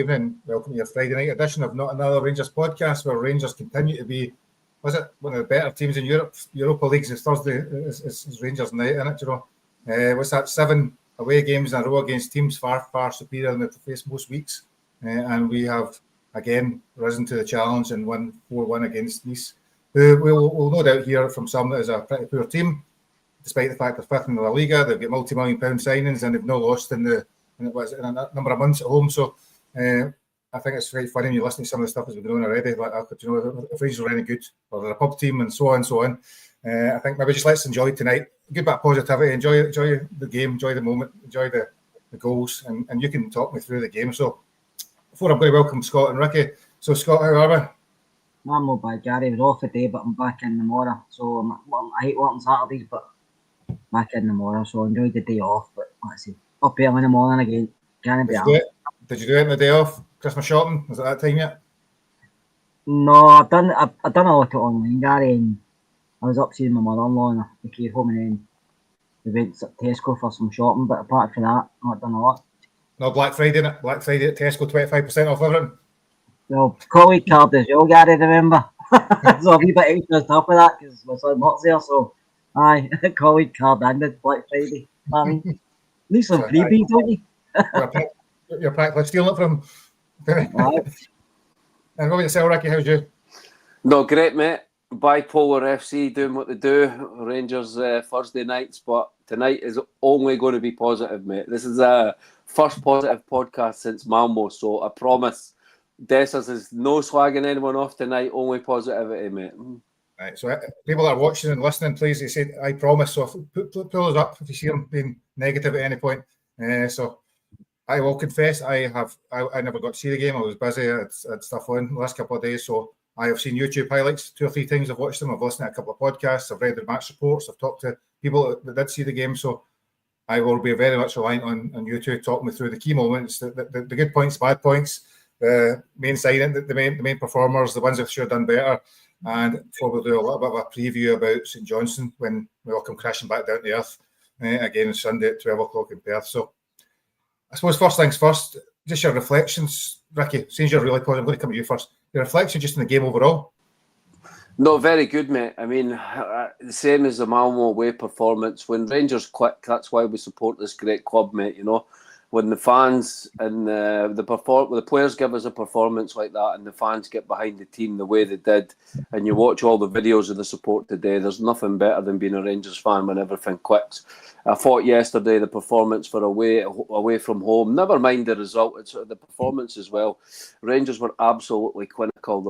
evening. Welcome to your Friday night edition of Not Another Rangers podcast, where Rangers continue to be, was it one of the better teams in Europe? Europa Leagues is Thursday, is Rangers night, isn't it, you know? What's that, 7 away games in a row against teams far, far superior than they've faced most weeks. And we have, again, risen to the challenge and won 4-1 against Nice, who we'll no doubt hear from some that is a pretty poor team, despite the fact they're fifth in the La Liga. They've got multi-million-pound signings and they've not lost in a number of months at home. So I think it's very funny when you listen to some of the stuff that's been going on already. Like, you know, if Rangers are any good, or they're a pub team, and so on and so on. I think maybe just let's enjoy tonight. Good bit of positivity. Enjoy the game. Enjoy the moment. Enjoy the goals. And you can talk me through the game. So before I'm going to welcome Scott and Ricky. So Scott, how are we? I'm not bad, Gary. I was off today, but I'm back in tomorrow. So I hate working Saturdays, but back in tomorrow. So I enjoyed the day off. But let's see. Up early in the morning again. Can't be out. Did you do it on the day off? Christmas shopping? Was it that time yet? No, I've done a lot of online, Gary. And I was up seeing my mother-in-law and I came home and then we went to Tesco for some shopping. But apart from that, not done a lot. No Black Friday, innit? Black Friday at Tesco, 25% off everything. Well, colleague card as well, Gary, remember? So a wee bit extra stuff with that because my son works there. So, aye, colleague card and the Black Friday. I mean, need some freebies, don't you? You're practically stealing it from. And what about yourself, Ricky? How's you? No, great, mate. Bipolar FC doing what they do. Rangers Thursday nights, but tonight is only going to be positive, mate. This is a first positive podcast since Malmo, so I promise Dessers is no slagging anyone off tonight, only positivity, mate. Right, so people that are watching and listening, please, they say, I promise. So pull us up if you see them being negative at any point. So I will confess, I never got to see the game. I was busy, I had stuff on the last couple of days. So I have seen YouTube highlights 2 or 3 times. I've watched them. I've listened to a couple of podcasts. I've read the match reports. I've talked to people that did see the game. So I will be very much reliant on you two talking me through the key moments, the good points, bad points, the main signing, the main performers, the ones that should have done better. And probably do a little bit of a preview about St Johnston when we all come crashing back down to earth again on Sunday at 12 o'clock in Perth. So I suppose first things first, just your reflections, Ricky, since you're really positive, I'm going to come to you first. Your reflection just in the game overall? No, very good, mate. I mean, the same as the Malmo away performance. When Rangers click, that's why we support this great club, mate, you know. When the fans and the players give us a performance like that and the fans get behind the team the way they did, and you watch all the videos of the support today, there's nothing better than being a Rangers fan when everything clicks. I thought yesterday the performance for away from home, never mind the result, it's the performance as well. Rangers were absolutely clinical.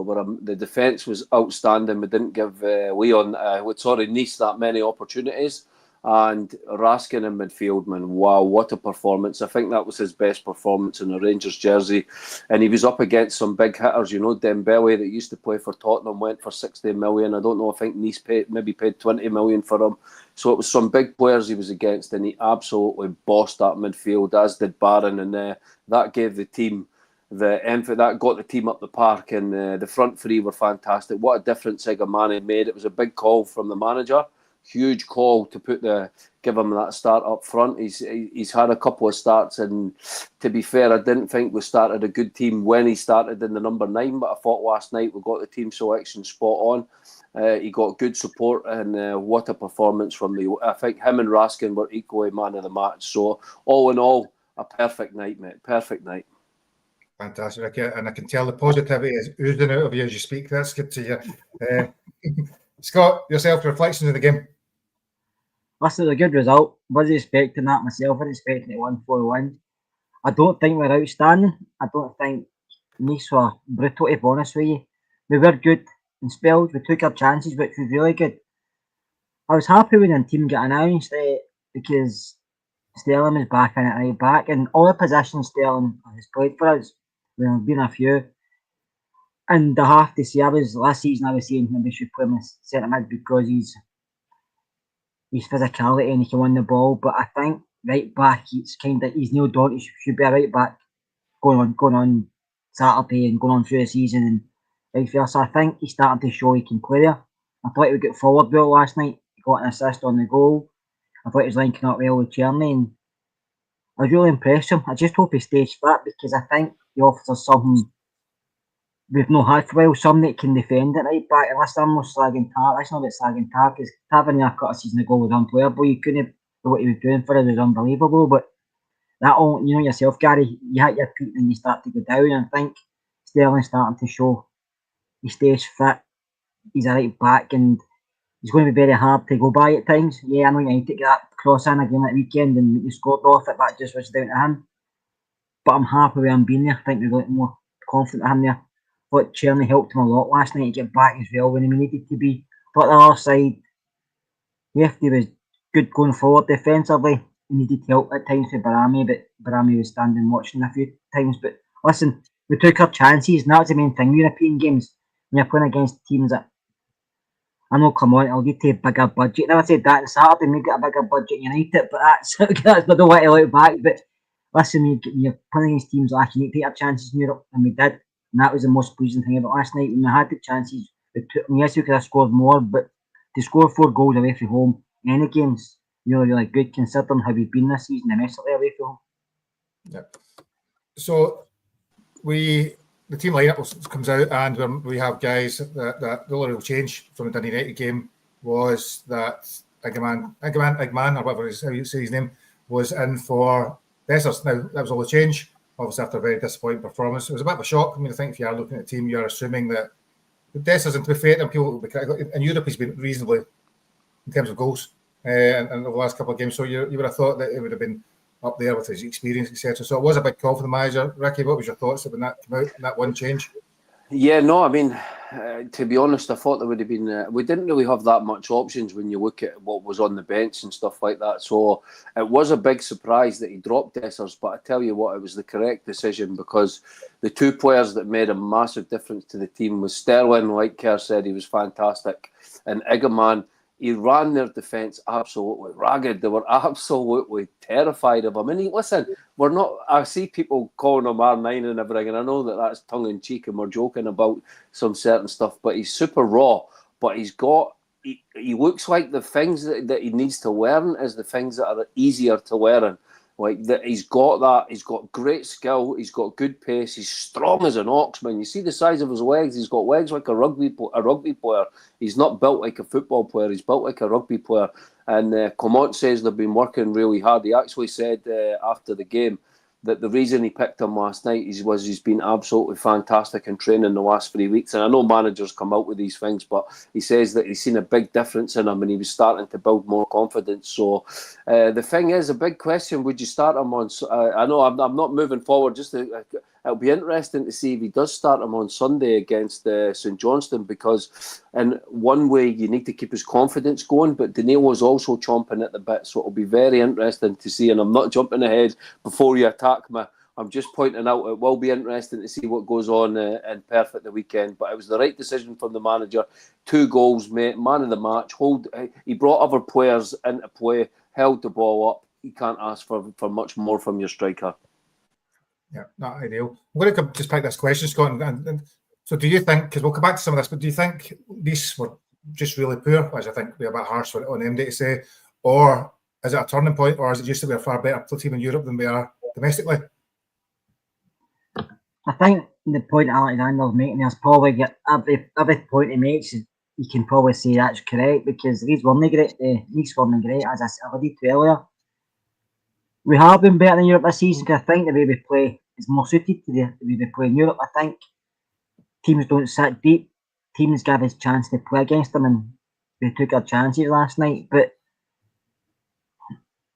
The defence was outstanding. We didn't give Nice that many opportunities. And Raskin in midfield, man, wow, what a performance. I think that was his best performance in a Rangers jersey. And he was up against some big hitters, you know, Dembele that used to play for Tottenham went for 60 million. I don't know, I think Nice paid 20 million for him. So it was some big players he was against and he absolutely bossed that midfield, as did Barron. And that gave the team that got the team up the park. And the front three were fantastic. What a difference Igmane made. It was a big call from the manager. Huge call to give him that start up front. He's had a couple of starts, and to be fair, I didn't think we started a good team when he started in the number 9. But I thought last night we got the team selection spot on. He got good support, and what a performance from I think him and Raskin were equally man of the match. So all in all, a perfect night, mate. Perfect night. Fantastic, Ricky. And I can tell the positivity is oozing out of you as you speak. That's good to hear. Scott, yourself, reflections of the game. Listen, a good result. Wasn't expecting that myself. I was expecting it 1-4-1. I don't think we're outstanding. I don't think Nice were brutal, to be honest with you. We were good in spells. We took our chances, which was really good. I was happy when the team got announced because Sterling was back in at right back, and all the positions Sterling has played for us, there have been a few. And I have to say, last season I was saying maybe we should play him as centre mid because his physicality and he can win the ball. But I think right back, he's Neil Dawson should be a right back going on Saturday and going on through the season and vice versa. I think he's starting to show he can play there. I thought he would get forward well last night. He got an assist on the goal. I thought he was linking up well with Czerny, and I was really impressed with him. I just hope he stays fit because I think he offers us something we've not had for a while, something that can defend it right back. And listen, I'm not slagging Tar. That's not about slagging Tar, because Tavernier cut a season ago was unplayable. You couldn't do what he was doing for it was unbelievable. But that all, you know yourself, Gary, you hit your peak and you start to go down. And I think Sterling's starting to show he stays fit. He's a right back, and he's going to be very hard to go by at times. Yeah, I know you take that cross in again that weekend and you scored off it, that just was down to him. But I'm happy with him being there. I think we've got more confident in him there. But Cherny helped him a lot last night to get back as well when he needed to be. But the other side, Lefty was good going forward defensively. He needed help at times with Barami, but Barami was standing watching a few times. But listen, we took our chances, and that's the main thing. European games, when you're playing against teams that, I know, come on, I'll get to a bigger budget. I never said that on Saturday, maybe get a bigger budget United, but that's not the way to look back. But listen, you're playing against teams like you need to take our chances in Europe, and we did. And that was the most pleasing thing about last night. When we had the chances, yes, we could have scored more, but to score 4 goals away from home in any games, really, really good considering how we've been this season domestically away from home. Yeah. So the team lineup comes out, and we have guys that the only real change from the Dundee United game was that Igmane, or whatever how you say his name, was in for Dessers. Now, that was all the change, obviously after a very disappointing performance. It was a bit of a shock. I mean, I think if you are looking at the team, you're assuming that Dessers, and to be fair, and people will be critical, in Europe he's been reasonably in terms of goals and over the last couple of games, so you would have thought that it would have been up there with his experience, etc. So it was a big call for the manager. Ricky, what was your thoughts when that came out, that one change? Yeah, no, I mean, to be honest, I thought there would have been. We didn't really have that much options when you look at what was on the bench and stuff like that. So it was a big surprise that he dropped Dessers. But I tell you what, it was the correct decision, because the 2 players that made a massive difference to the team was Sterling, like Kerr said, he was fantastic, and Igmane. He ran their defence absolutely ragged. They were absolutely terrified of him. And listen, we're not. I see people calling him R9 and everything, and I know that that's tongue in cheek and we're joking about some certain stuff. But he's super raw. But he's got. He looks like the things that he needs to learn is the things that are easier to learn. Like that, he's got that. He's got great skill. He's got good pace. He's strong as an ox, man. You see the size of his legs. He's got legs like a rugby player. He's not built like a football player. He's built like a rugby player. And Clement says they've been working really hard. He actually said after the game that the reason he picked him last night was he's been absolutely fantastic in training the last 3 weeks. And I know managers come out with these things, but he says that he's seen a big difference in him and he was starting to build more confidence. So the thing is, a big question, would you start him on... I know I'm not moving forward. It'll be interesting to see if he does start him on Sunday against St Johnston, because in one way you need to keep his confidence going, but Danilo's also chomping at the bit, so it'll be very interesting to see. And I'm not jumping ahead before you attack me. I'm just pointing out it will be interesting to see what goes on in Perth at the weekend. But it was the right decision from the manager. 2 goals, mate, man of the match. He brought other players into play, held the ball up. You can't ask for much more from your striker. Yeah, not ideal. I'm going to just pick this question, Scott. And so do you think, because we'll come back to some of this, but do you think these were just really poor, which I think we're a bit harsh on them to say, or is it a turning point, or is it just that we're a far better team in Europe than we are domestically? I think the point Alexander's making is probably every point he makes, you can probably say that's correct, because Leeds weren't great, as I alluded to earlier. We have been better in Europe this season, because I think the way we play is more suited to the way we play in Europe. I think teams don't sit deep. Teams give us a chance to play against them, and we took our chances last night. But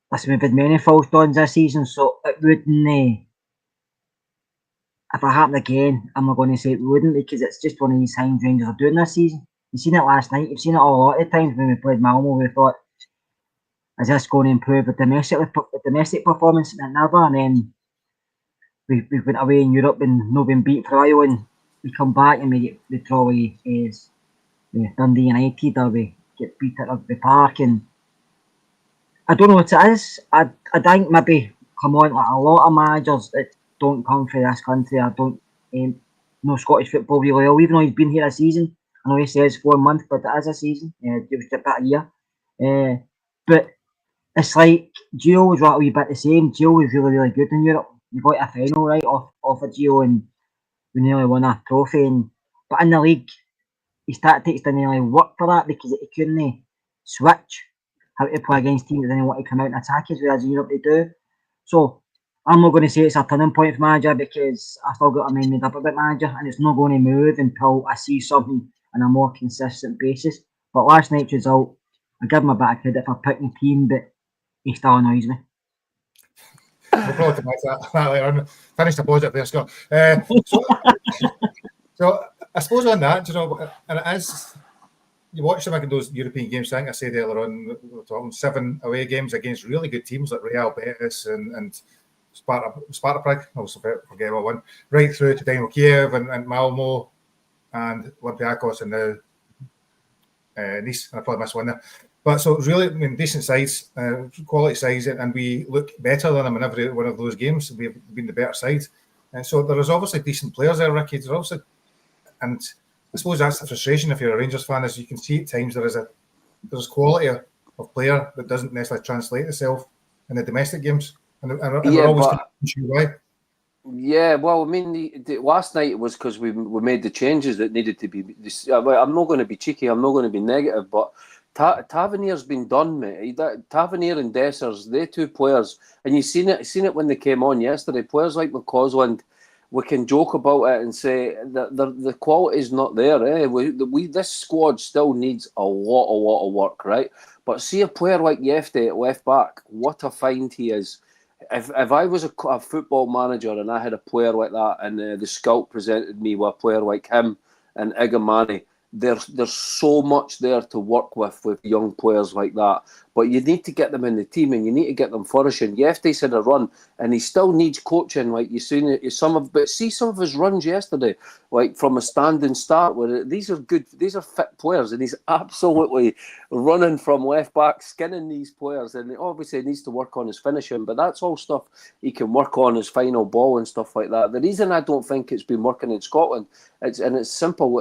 listen, we've had many false dawns this season, so it wouldn't... if it happened again, I'm not going to say it wouldn't, because it's just one of these things Rangers are doing this season. You've seen it last night. You've seen it a lot of times when we played Malmo. We thought, is this going to improve the domestic performance? And never. And then we went away in Europe and not been beat for a while, and we come back and we draw with Dundee United, or we get beat at Rugby Park. And I don't know what it is. I think maybe come on, like a lot of managers that don't come from this country, I don't know Scottish football really well, even though he's been here a season. I know he says 4 months, but it is a season. It was about a year. But it's like Gio was right a wee bit the same. Gio was really, really good in Europe. we got a final right off a Geo, and we nearly won a trophy. But in the league, his tactics didn't really work for that because he couldn't switch how to play against teams that didn't want to come out and attack us, whereas in Europe they do. So I'm not going to say it's a turning point for manager because I still got a mind made up about manager, and it's not going to move until I see something on a more consistent basis. But last night's result, I give him a bit of credit for picking the team, but he still annoys me. We'll probably come back to that later on. Finish the positive there, Scott. So I suppose on that, and it is, you watch them in those European games. I think I said earlier on, we were talking 7 away games against really good teams like Real Betis and Sparta Prague. I also forget what one. Right through to Dynamo Kiev and Malmo and Olympiacos and now Nice. And I probably missed one there. But so really, decent sides, quality sides, and we look better than them in every one of those games. We've been the better side. And so there is obviously decent players there, Ricky. There's obviously, and I suppose that's the frustration if you're a Rangers fan, is you can see at times there's quality of player that doesn't necessarily translate itself in the domestic games. And we're always confused why. Yeah, well, I mean, last night it was because we made the changes that needed to be. I'm not going to be cheeky. I'm not going to be negative, but Tavernier's been done, mate. Tavernier and Dessers, they two players, and you've seen it when they came on yesterday. Players like McCausland, we can joke about it and say that the quality is not there. This squad still needs a lot of work, right? But see a player like Yefte at left back, what a find he is. If I was a football manager and I had a player like that, and the scout presented me with a player like him and Igmane, there's so much there to work with young players like that. But you need to get them in the team and you need to get them flourishing. Yefte's had a run and he still needs coaching. Like you've seen some of his runs yesterday, like from a standing start, where these are fit players, and he's absolutely running from left back, skinning these players. And obviously he needs to work on his finishing, but that's all stuff he can work on, his final ball and stuff like that. The reason I don't think it's been working in Scotland, it's simple.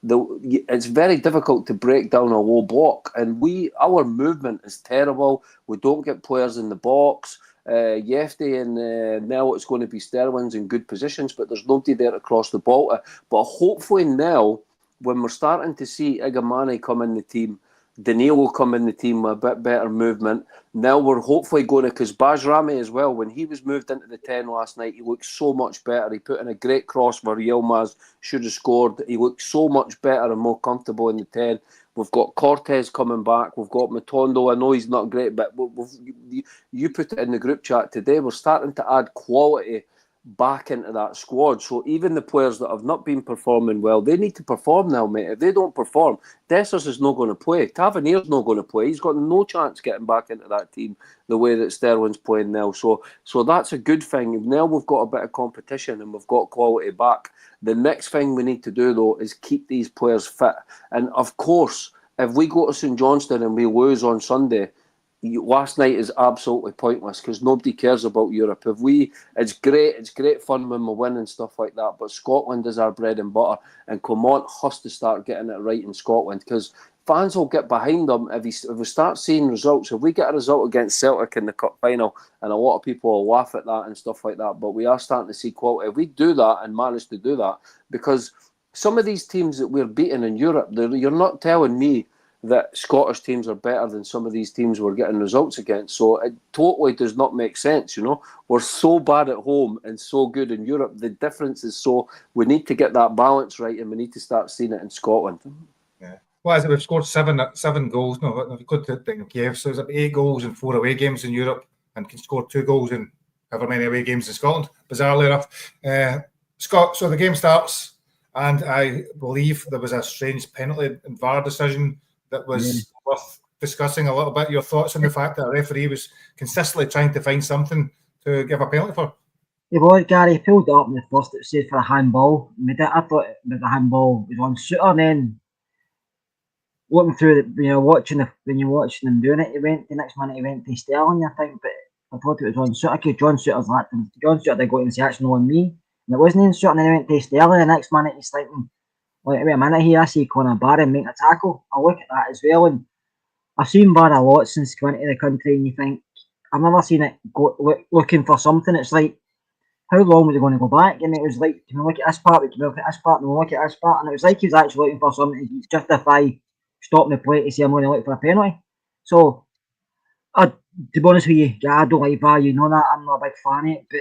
It's very difficult to break down a low block, and our movement is terrible. We don't get players in the box. Yefte and now it's going to be Sterling's in good positions, but there's nobody there to cross the ball to. But hopefully now, when we're starting to see Igmane come in the team, Daniil will come in the team with a bit better movement. Now we're hopefully going to, because Bajrami as well, when he was moved into the 10 last night, he looked so much better. He put in a great cross where Yilmaz should have scored. He looked so much better and more comfortable in the 10. We've got Cortez coming back. We've got Matondo. I know he's not great, but you put it in the group chat today. We're starting to add quality back into that squad. So even the players that have not been performing well, they need to perform now, mate. If they don't perform, Dessers is not going to play. Tavernier's not going to play. He's got no chance getting back into that team the way that Sterling's playing now. So that's a good thing. Now we've got a bit of competition and we've got quality back. The next thing we need to do, though, is keep these players fit. And of course, if we go to St Johnston and we lose on Sunday, last night is absolutely pointless because nobody cares about Europe. It's great fun when we win and stuff like that, but Scotland is our bread and butter, and Clement has to start getting it right in Scotland because fans will get behind them if we start seeing results. If we get a result against Celtic in the cup final, and a lot of people will laugh at that and stuff like that, but we are starting to see quality. If we do that and manage to do that, because some of these teams that we're beating in Europe, you're not telling me that Scottish teams are better than some of these teams we're getting results against. So it totally does not make sense, We're so bad at home and so good in Europe. The difference is we need to get that balance right, and we need to start seeing it in Scotland. Yeah. Well, as we've scored seven goals. No, we've got to Kiev, so there's 8 goals in 4 away games in Europe, and can score 2 goals in however many away games in Scotland, bizarrely enough. Scott, so the game starts, and I believe there was a strange penalty and VAR decision that was worth discussing a little bit. Your thoughts on the fact that a referee was consistently trying to find something to give a penalty for? Yeah, well, Gary pulled it up in the first. It was said for a handball. I thought that the handball was on Shooter, and then looking through when you're watching them doing it, the next minute he went to Sterling, I think, but I thought it was on Shooter because John Shooter they got in the action on me, and it wasn't in Shooter, and then he went to Sterling. The next minute he's thinking, wait a minute here, I see Conor Barron make a tackle. I look at that as well, and I've seen VAR a lot since coming to the country, and you think, I've never seen it go looking for something. It's like how long was he going to go back? And it was like, can we look at this part? Can we look at this part? And we look at this part? And it was like he was actually looking for something to justify stopping the play to say, I'm going to look for a penalty. So, to be honest with you, I don't like VAR. You know that. I'm not a big fan of it. But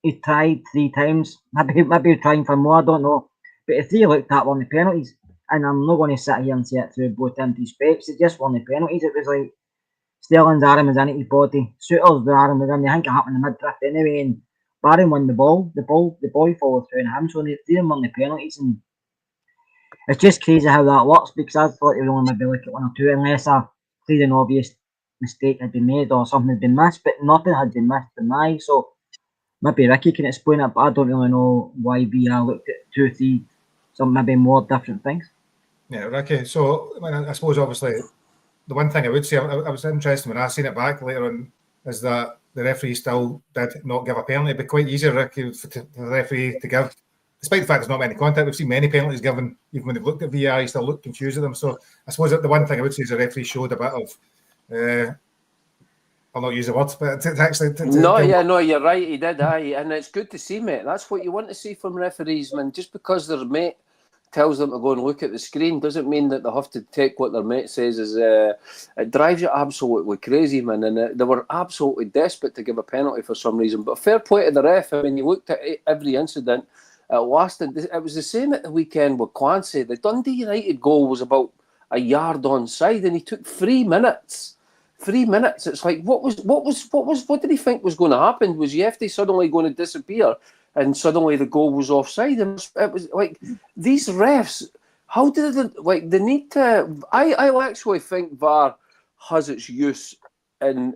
he tried 3 times. Maybe he's trying for more. I don't know. But if he looked at one of the penalties, and I'm not going to sit here and say it through both empty specs, it's just one of the penalties. It was like Sterling's arm was in his body. Suter's arm was in. I think it happened in the mid-drift anyway. And Barron won the ball. The boy followed through in him. So they didn't won the penalties. And it's just crazy how that works, because I thought they would only maybe look at 1 or 2 unless a clear and obvious mistake had been made or something had been missed. But nothing had been missed in my. So maybe Ricky can explain it, but I don't really know why VAR looked at 2 or 3, some maybe more different things. Yeah, Ricky. So I suppose obviously the one thing I would say, I was interested when I seen it back later on, is that the referee still did not give a penalty. It'd be quite easy, Ricky, for the referee to give, despite the fact there's not many contact. We've seen many penalties given, even when they've looked at VAR, he still looked confused at them. So I suppose that the one thing I would say is the referee showed a bit of, I'll not use the words, but No, you're right, he did, and it's good to see, mate. That's what you want to see from referees, man. Just because their mate tells them to go and look at the screen doesn't mean that they have to take what their mate says as it drives you absolutely crazy, man. And they were absolutely desperate to give a penalty for some reason. But fair play to the ref. I mean, you looked at every incident. It lasted. It was the same at the weekend with Clancy. The Dundee United goal was about a yard onside, and he took 3 minutes. 3 minutes. It's like, what did he think was going to happen? Was Yefty suddenly going to disappear and suddenly the goal was offside? And it was like, these refs, how did they need to? I actually think VAR has its use, and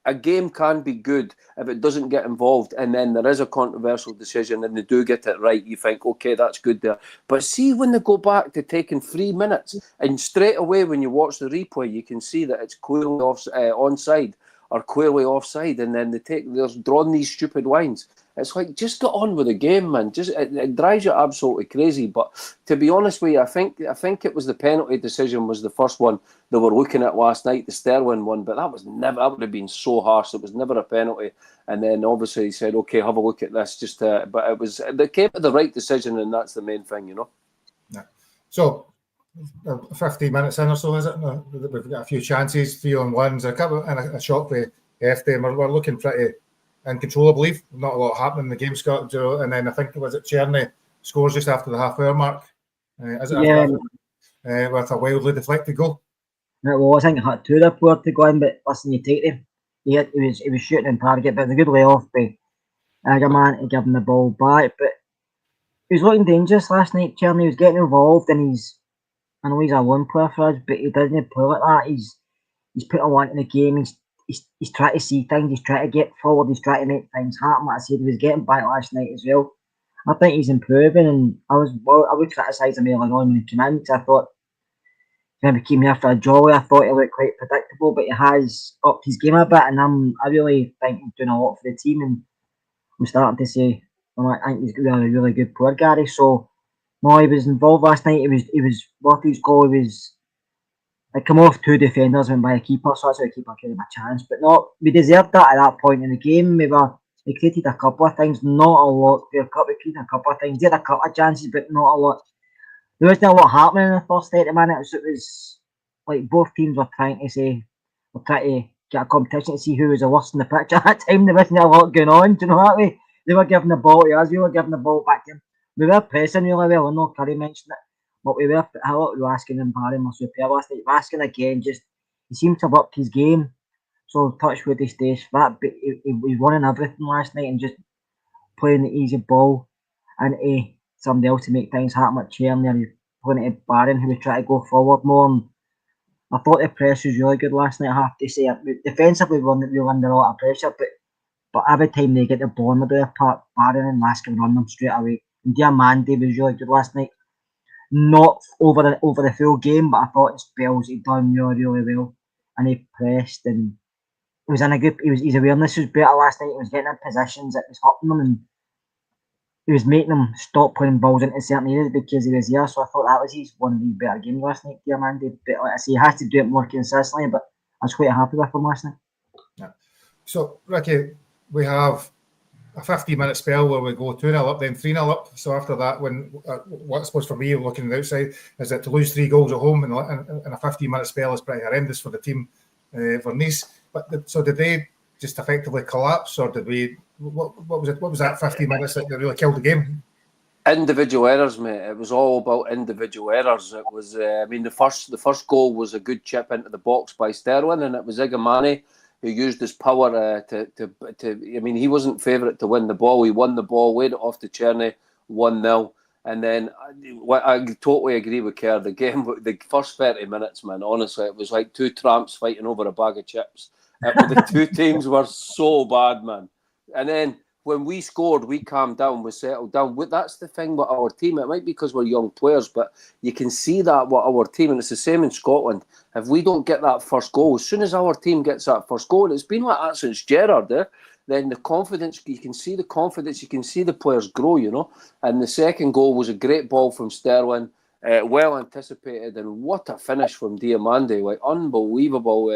a game can be good if it doesn't get involved, and then there is a controversial decision and they do get it right. You think, okay, that's good there. But see, when they go back to taking 3 minutes, and straight away when you watch the replay, you can see that it's clearly onside or clearly offside, and then they're drawing these stupid lines. It's like, just get on with the game, man. Just it drives you absolutely crazy. But to be honest with you, I think it was the penalty decision was the first one they were looking at last night, the Sterling one. But that would have been so harsh. It was never a penalty. And then obviously he said, okay, have a look at this. But they came to the right decision, and that's the main thing, you know. Yeah. So 15 minutes in or so, is it? We've got a few chances, 3-on-1s, a couple, and a shot for FD. We're looking pretty in control, I believe. Not a lot happening in the game, Scott. And then I think, was it Czerny scores just after the half-hour mark? Is it? Yeah. With a wildly deflected goal. It was. I think it had 2 there to go in, but listen, you take him. He was shooting on target, but it was a good layoff by Igmane to give him the ball back. But he was looking dangerous last night, Czerny. He was getting involved, and I know he's a lone player for us, but he doesn't play like that. He's put a lot in the game. He's trying to see things. He's trying to get forward. He's trying to make things happen. Like I said, he was getting back last night as well. I think he's improving, and I would criticise him early on when he came in, because I thought he maybe came here for a jolly. I thought he looked quite predictable, but he has upped his game a bit, and I really think he's doing a lot for the team. And I'm starting to say, I think he's really, really good player, Gary. So no, he was involved last night. He was worth his goal. He was. It come off 2 defenders, went by a keeper, so that's how the keeper gave him a chance. But no, we deserved that at that point in the game. We created a couple of things, not a lot. We created a couple of things. We had a couple of chances, but not a lot. There wasn't a lot happening in the first 30 minutes. It was like both teams were trying to get a competition to see who was the worst in the pitch at that time. There wasn't a lot going on, do you know that way? They were giving the ball to us, we were giving the ball back to them. We were pressing really well. I know Curry mentioned it. But we were asking him, Barry was superb last night. We're asking again, he seemed to have upped his game. So Touchwood, he stays flat, but he was winning everything last night and just playing the easy ball into somebody else to make things happen at Czerny, or he's playing it to Barron, who was trying to go forward more. And I thought the press was really good last night, I have to say. Defensively, we were under a lot of pressure, but every time they get the ball in the middle of the park, Barron and Laskin run them straight away. And Diamante was really good last night. Not over the full game, but I thought in spells he'd done really, really well, and he pressed, and he was in a good. His awareness was better last night. He was getting in positions that was hurting them, and he was making them stop putting balls into certain areas because he was here. So I thought that was one of the better games last night, Diamante. But like I say, he has to do it more consistently. But I was quite happy with him last night. Yeah. So Ricky, we have a 15-minute spell where we go 2-0 up, then 3-0 up. So after that, when what I suppose for me, looking on the outside, is that to lose 3 goals at home in a 15-minute spell is pretty horrendous for the team, for Nice. But so did they just effectively collapse, or did we? What was it? What was that 15 minutes that really killed the game? Individual errors, mate. It was all about individual errors. It was, I mean, the first goal was a good chip into the box by Sterling, and it was Igmane who used his power to. I mean, he wasn't favourite to win the ball. He won the ball, laid it off to Czerny, 1-0. And then I totally agree with Kerr. The game, the first 30 minutes, man, honestly, it was like two tramps fighting over a bag of chips. The two teams were so bad, man. And then when we scored, we calmed down, we settled down. That's the thing with our team. It might be because we're young players, but you can see that with our team, and it's the same in Scotland. If we don't get that first goal, as soon as our team gets that first goal, and it's been like that since Gerrard, then the confidence, you can see the confidence, you can see the players grow, you know. And the second goal was a great ball from Sterling, well anticipated, and what a finish from Diamande, like unbelievable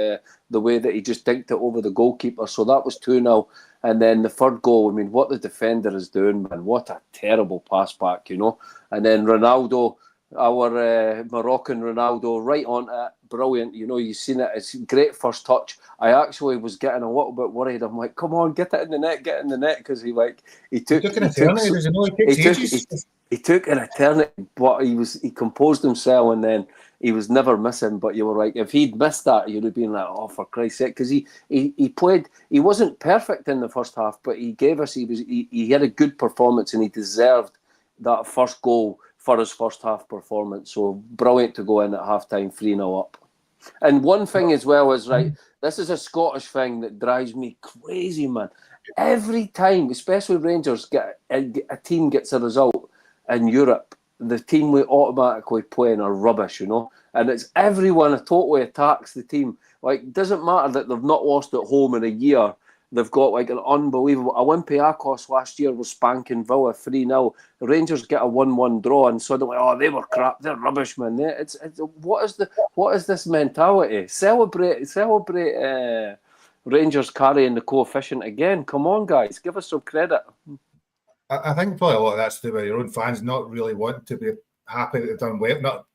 the way that he just dinked it over the goalkeeper. So that was 2-0. And then the third goal, I mean, what the defender is doing, man, what a terrible pass back, you know. And then Ronaldo, our Moroccan Ronaldo, right on it, brilliant. You know, you've seen it, it's great first touch. I actually was getting a little bit worried. I'm like, come on, get it in the net, because he took an eternity. He took an eternity, but he composed himself, and then he was never missing. But you were right, if he'd missed that, you'd have been like, oh, for Christ's sake, because he played. He wasn't perfect in the first half, but he gave us. He had a good performance, and he deserved that first goal for his first half performance. So brilliant to go in at half time 3-0 up. And one thing as well is, right, this is a Scottish thing that drives me crazy, man. Every time, especially Rangers, get a team gets a result in Europe, the team we automatically playing are rubbish, you know. And it's everyone totally attacks the team. Like, it doesn't matter that they've not lost at home in a year. They've got like an unbelievable. Olympiacos last year was spanking Villa 3-0. The Rangers get a 1-1 draw, and suddenly, oh, they were crap. They're rubbish, man. It's what is this mentality? Celebrate! Rangers carrying the coefficient again. Come on, guys, give us some credit. I think probably a lot of that's to do with your own fans not really wanting to be happy that they've done well.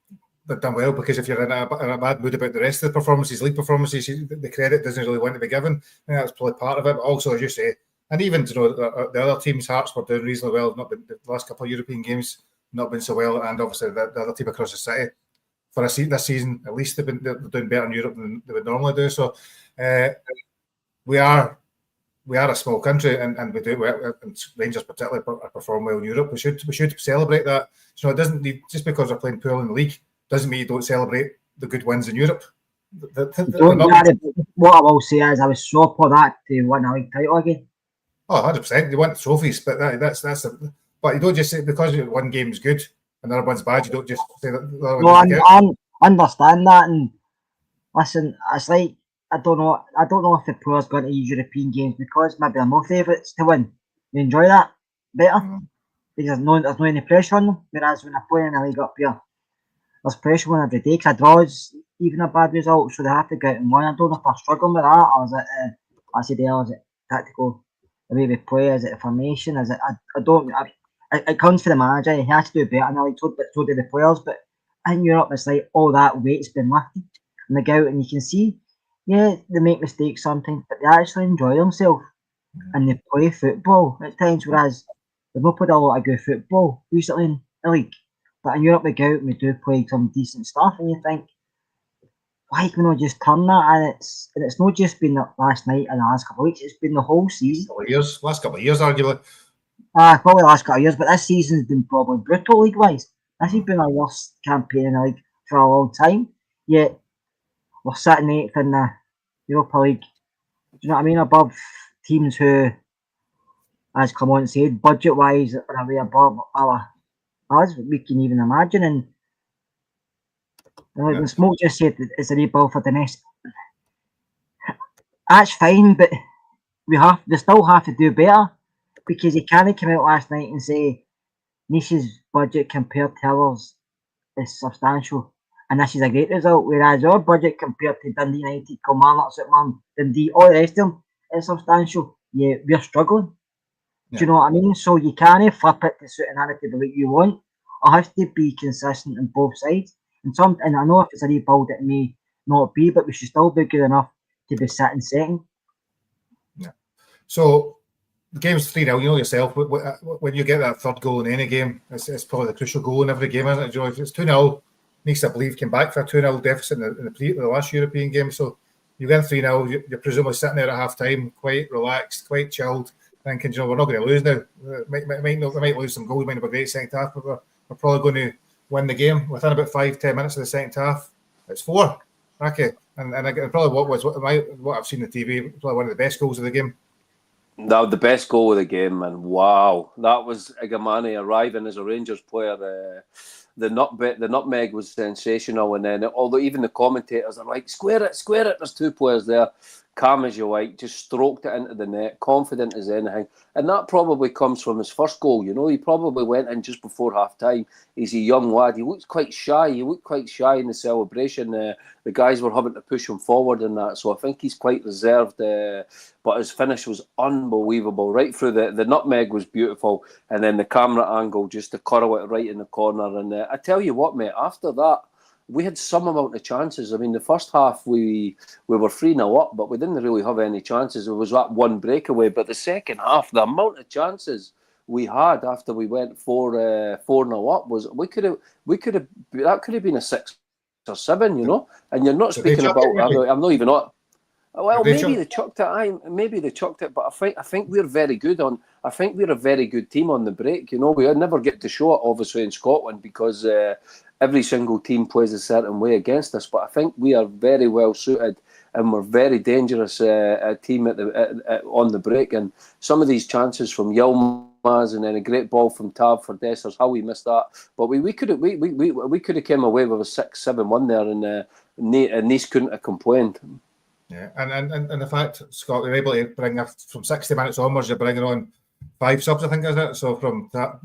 They've done well, because if you're in a bad mood about the rest of the performances, league performances, the credit doesn't really want to be given. I think that's probably part of it. But also, as you say, and even the other teams' Hearts were doing reasonably well. Not been, the last couple of European games not been so well, and obviously the other team across the city for this season at least they're doing better in Europe than they would normally do. So we are a small country, and we do well. And Rangers particularly perform well in Europe. We should celebrate that. So it doesn't need, just because we're playing poorly in the league doesn't mean you don't celebrate the good wins in Europe. What I will say is I was so for that to win a league title again. Oh, 100%. You want trophies, but but you don't just say because one game is good and the other one's bad. You don't just say that the other one. No, I understand that, and listen, it's like I don't know if the players going to these European games because maybe they're more favourites to win. They enjoy that better because there's no any pressure on them. Whereas when they're playing in a league up here, there's pressure on every day because a draw is even a bad result, so they have to get out and win. I don't know if they're struggling with that, or is it, I said earlier, is it tactical, the way we play, is it a formation, is it, it comes for the manager, he has to do better, and like, so do the players, but in Europe it's like all that weight's been lifted, and they go out and you can see, yeah, they make mistakes sometimes, but they actually enjoy themselves, and they play football at times, whereas they've not played a lot of good football recently in the league. But in Europe, we go out and we do play some decent stuff, and you think, why can we not just turn that? And it's not just been the last night and the last couple of weeks; it's been the whole season. Last couple of years, arguably. Probably the last couple of years, but this season's been probably brutal league-wise. This has been our worst campaign in the league for a long time. Yet we're sitting 8th in the Europa League. Do you know what I mean? Above teams who, as Clement said, budget-wise are a way above our. As we can even imagine, and when Smoke just said it's a rebuild for Domestic. That's fine, but they still have to do better because you can't come out last night and say Nice's budget compared to ours is substantial, and this is a great result. Whereas our budget compared to Dundee United, Kilmarnock, St Dundee, all the rest of them is substantial. Yeah, we're struggling. Do you know what I mean? So you can't flip it to suit a narrative the way you want. I have to be consistent on both sides. And I know if it's a rebuild, it may not be, but we should still be good enough to be sitting second. Yeah. So the game's 3-0. You know yourself, when you get that third goal in any game, it's probably the crucial goal in every game, isn't it, Joe? If it's 2-0, Nice, I believe, came back for a 2-0 deficit in the last European game. So you get 3-0, you're presumably sitting there at half time, quite relaxed, quite chilled, thinking, we're not going to lose now. We might lose some goals, we might have a great second half, but we're probably going to win the game. Within about 5-10 minutes of the second half, it's 4. Okay. And probably what I've seen on TV, probably one of the best goals of the game. That was the best goal of the game, man. Wow. That was Igmane arriving as a Rangers player. The nutmeg was sensational, and then although even the commentators are like, square it, there's 2 players there, calm as you like, just stroked it into the net, confident as anything, and that probably comes from his first goal. He probably went in just before half time. He's a young lad, he looked quite shy in the celebration. The guys were having to push him forward and that, so I think he's quite reserved, but his finish was unbelievable, right through the nutmeg was beautiful, and then the camera angle just to curl it right in the corner. And I tell you what, mate, after that we had some amount of chances. I mean, the first half we were 3-0 up, but we didn't really have any chances. There was that one breakaway, but the second half, the amount of chances we had after we went 4-0 up was we could have that could have been a 6 or 7, And you're not speaking about. I'm not even not. Well, maybe they chucked it. But I think we're very good on. I think we're a very good team on the break. We never get to show it, obviously, in Scotland because every single team plays a certain way against us. But I think we are very well suited, and we're very dangerous team on the break. And some of these chances from Yilmaz, and then a great ball from Tav for Dessers, how we missed that. But we could have came away with a 6-7-1 there, and Nice couldn't have complained. Yeah, and the fact, Scott, they're able to bring from 60 minutes onwards, you're bringing on 5 subs, I think, is it? So from Tav,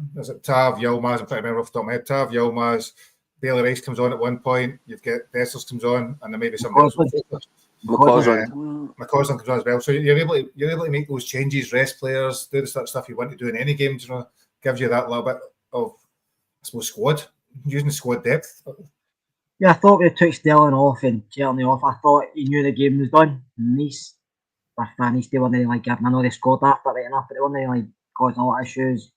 Yilmaz, I'm trying to remember off the top of my head, Tav, Yilmaz, Bailey Rice comes on at one point, you've got Dessers comes on, and then maybe somebody else. McCausland comes on as well. So you're able to make those changes, rest players, do the sort of stuff you want to do in any game. Gives you that little bit of, I suppose, using squad depth. Yeah, I thought we took Sterling off and Kearney off. I thought he knew the game was done. Nice, they weren't really giving. I know they scored after right enough, but they weren't really causing a lot of issues.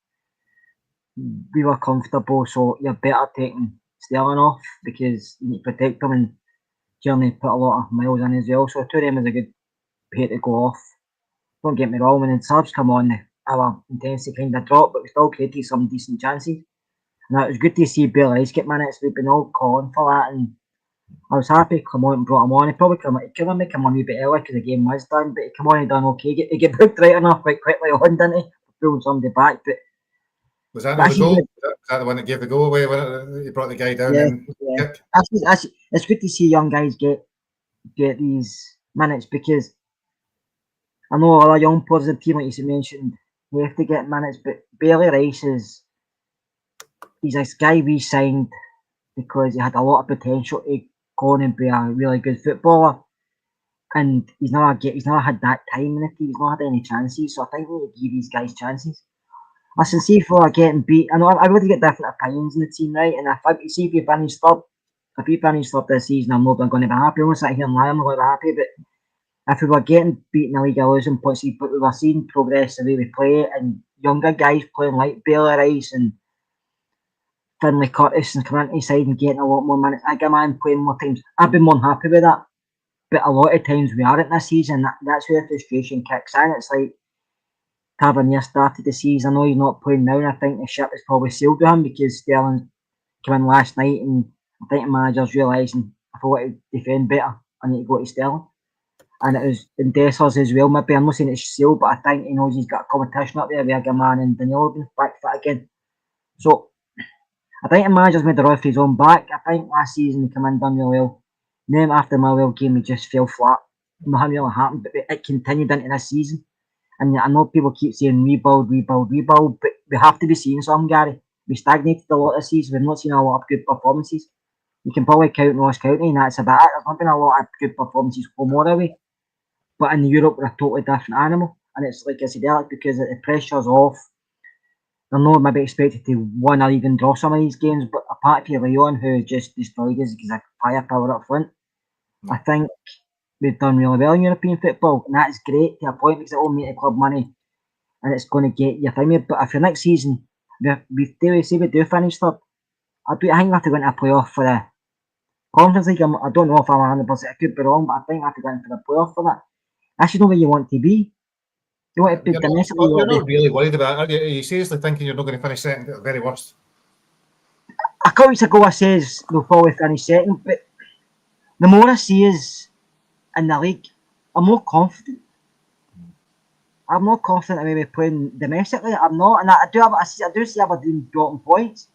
We were comfortable, so you're better taking Sterling off because you need to protect them, and Kearney put a lot of miles in as well. So 2 of them is a good pair to go off. Don't get me wrong, when the subs come on, our intensity kind of dropped, but we still created some decent chances. And it was good to see Bailey Rice get minutes. We've been all calling for that, and I was happy Clement brought him on. He probably could have made him on a wee bit earlier because the game was done, but he came on and done okay. He get booked right enough quite quickly on, didn't he? Pulling somebody back. But was that the goal? Was that the one that gave the goal away when he brought the guy down? Yeah. It's good to see young guys get these minutes, because I know a lot of young players in the team, like you mentioned, they have to get minutes, but Bailey Rice he's this guy we signed because he had a lot of potential to go on and be a really good footballer, and he's never had that time in the team. He's not had any chances, so I think we'll give these guys chances. Listen, see if we're getting beat. I know I really get different opinions in the team, right? And if we finish third this season, I'm not going to be happy. I'm not sitting here and lying, I'm not going to be happy. But if we were getting beat in the league or losing points, but we were seeing progress the way we play, and younger guys playing like Bailey Rice and Finlay Curtis and coming into side and getting a lot more minutes. Igmane playing more times. I've been more than happy with that. But a lot of times we aren't this season. That's where the frustration kicks in. It's like Tavernier started the season. I know he's not playing now, and I think the ship is probably sailed with him because Sterling came in last night, and I think the manager's realising if I want to defend better, I need to go to Sterling. And it was in Dessers as well. Maybe I'm not saying it's sealed, but I think he knows he's got a competition up there with Igmane and Danilo being back fit again. So I think the manager's made the run for his own back. I think last season he came in done really well. Then after the Millwall game, he just fell flat. Nothing really happened, but it continued into this season. And I know people keep saying rebuild, but we have to be seeing something, Gary. We stagnated a lot this season. We've not seen a lot of good performances. You can probably count Ross County, and that's about it. There's not been a lot of good performances home or away. But in Europe, we're a totally different animal. and it's like I said, Alex, because the pressure's off. They're not maybe expected to win or even draw some of these games, but apart from Leon, who just destroyed us because of firepower up front, I think we've done really well in European football, and that's great to a point because it all makes club money and it's going to get your thing. But if your next season, we do finish third, I think we have to go into a playoff for the Conference League. I don't know if I'm 100%, I could be wrong, but I think I have to go into the playoff for that. That's just not where you want to be. You want to be domestically. You're not really worried about it, are you? Are you seriously thinking you're not going to finish second at the very worst? A couple weeks ago I says we'll probably finish second, but the more I see us in the league, I'm more confident. I'm not confident that we're playing domestically. I'm not, and I do see Aberdeen dropping points,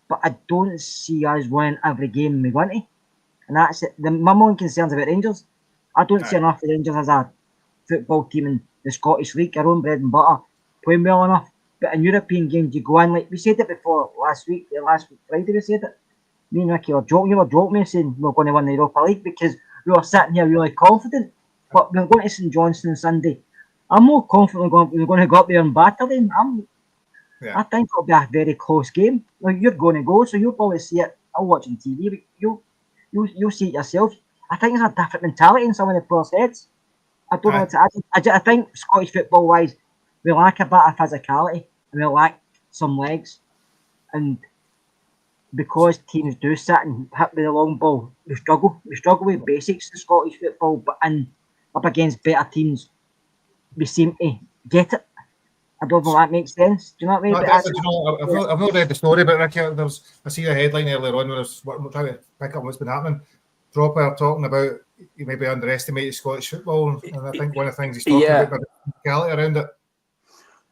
but I don't see us winning every game we want to. And that's it. My main concerns about Rangers. I don't see enough of Rangers as a football team in the Scottish League, our own bread and butter, playing well enough. But in European games, you go in, like we said it before last week Friday, we said it. Me and Ricky were joking. You were joking me saying we're going to win the Europa League because we were sitting here really confident. But we're going to St Johnston Sunday. I'm more confident we're going to go up there and batter them. I think it'll be a very close game. Now, you're going to go, so you'll probably see it. I'll watch on TV, but you'll see it yourself. I think there's a different mentality in some of the players' heads. I don't know. I think Scottish football-wise, we lack a bit of physicality and we lack some legs. And because teams do sit and hit with the long ball, we struggle. We struggle with basics in Scottish football, but up against better teams, we seem to get it. I don't know if that makes sense. Do you know what I mean? I've not read the story, but Ricky, I see a headline earlier on where I'm trying to pick up what's been happening. Dropper talking about he maybe underestimated Scottish football, and I think one of the things he's talking about the physicality around it.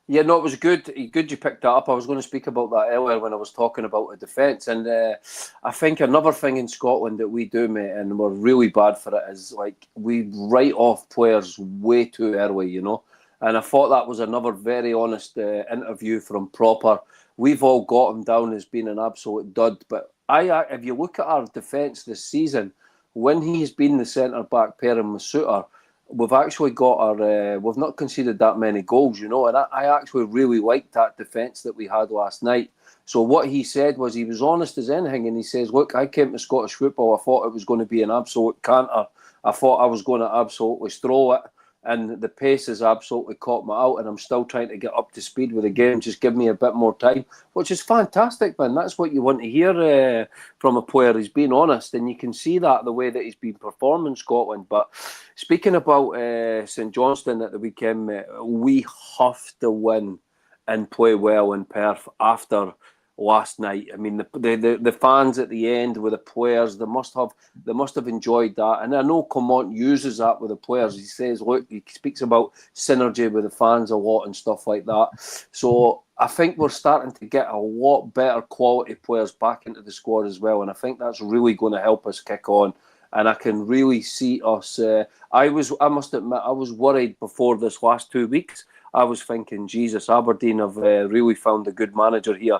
Yeah, no, it was good. Good you picked that up. I was going to speak about that earlier when I was talking about the defence. And I think another thing in Scotland that we do, mate, and we're really bad for it, is like we write off players way too early, you know. And I thought that was another very honest interview from Proper. We've all got him down as being an absolute dud. But if you look at our defence this season, when he's been the centre-back pairing with Suter, we've actually got we've not conceded that many goals, you know, and I actually really liked that defence that we had last night. So what he said was he was honest as anything, and he says, look, I came to Scottish football, I thought it was going to be an absolute canter. I thought I was going to absolutely stroll it, and the pace has absolutely caught me out, and I'm still trying to get up to speed with the game. Just give me a bit more time, which is fantastic, man. That's what you want to hear from a player. He's being honest, and you can see that the way that he's been performing in Scotland. But speaking about St Johnston at the weekend, we have to win and play well in Perth after last night. I mean, the fans at the end with the players, they must have enjoyed that. And I know Clement uses that with the players. He says, look, he speaks about synergy with the fans a lot and stuff like that. So I think we're starting to get a lot better quality players back into the squad as well. And I think that's really going to help us kick on. And I can really see us. I must admit, I was worried before this last 2 weeks. I was thinking, Jesus, Aberdeen have really found a good manager here.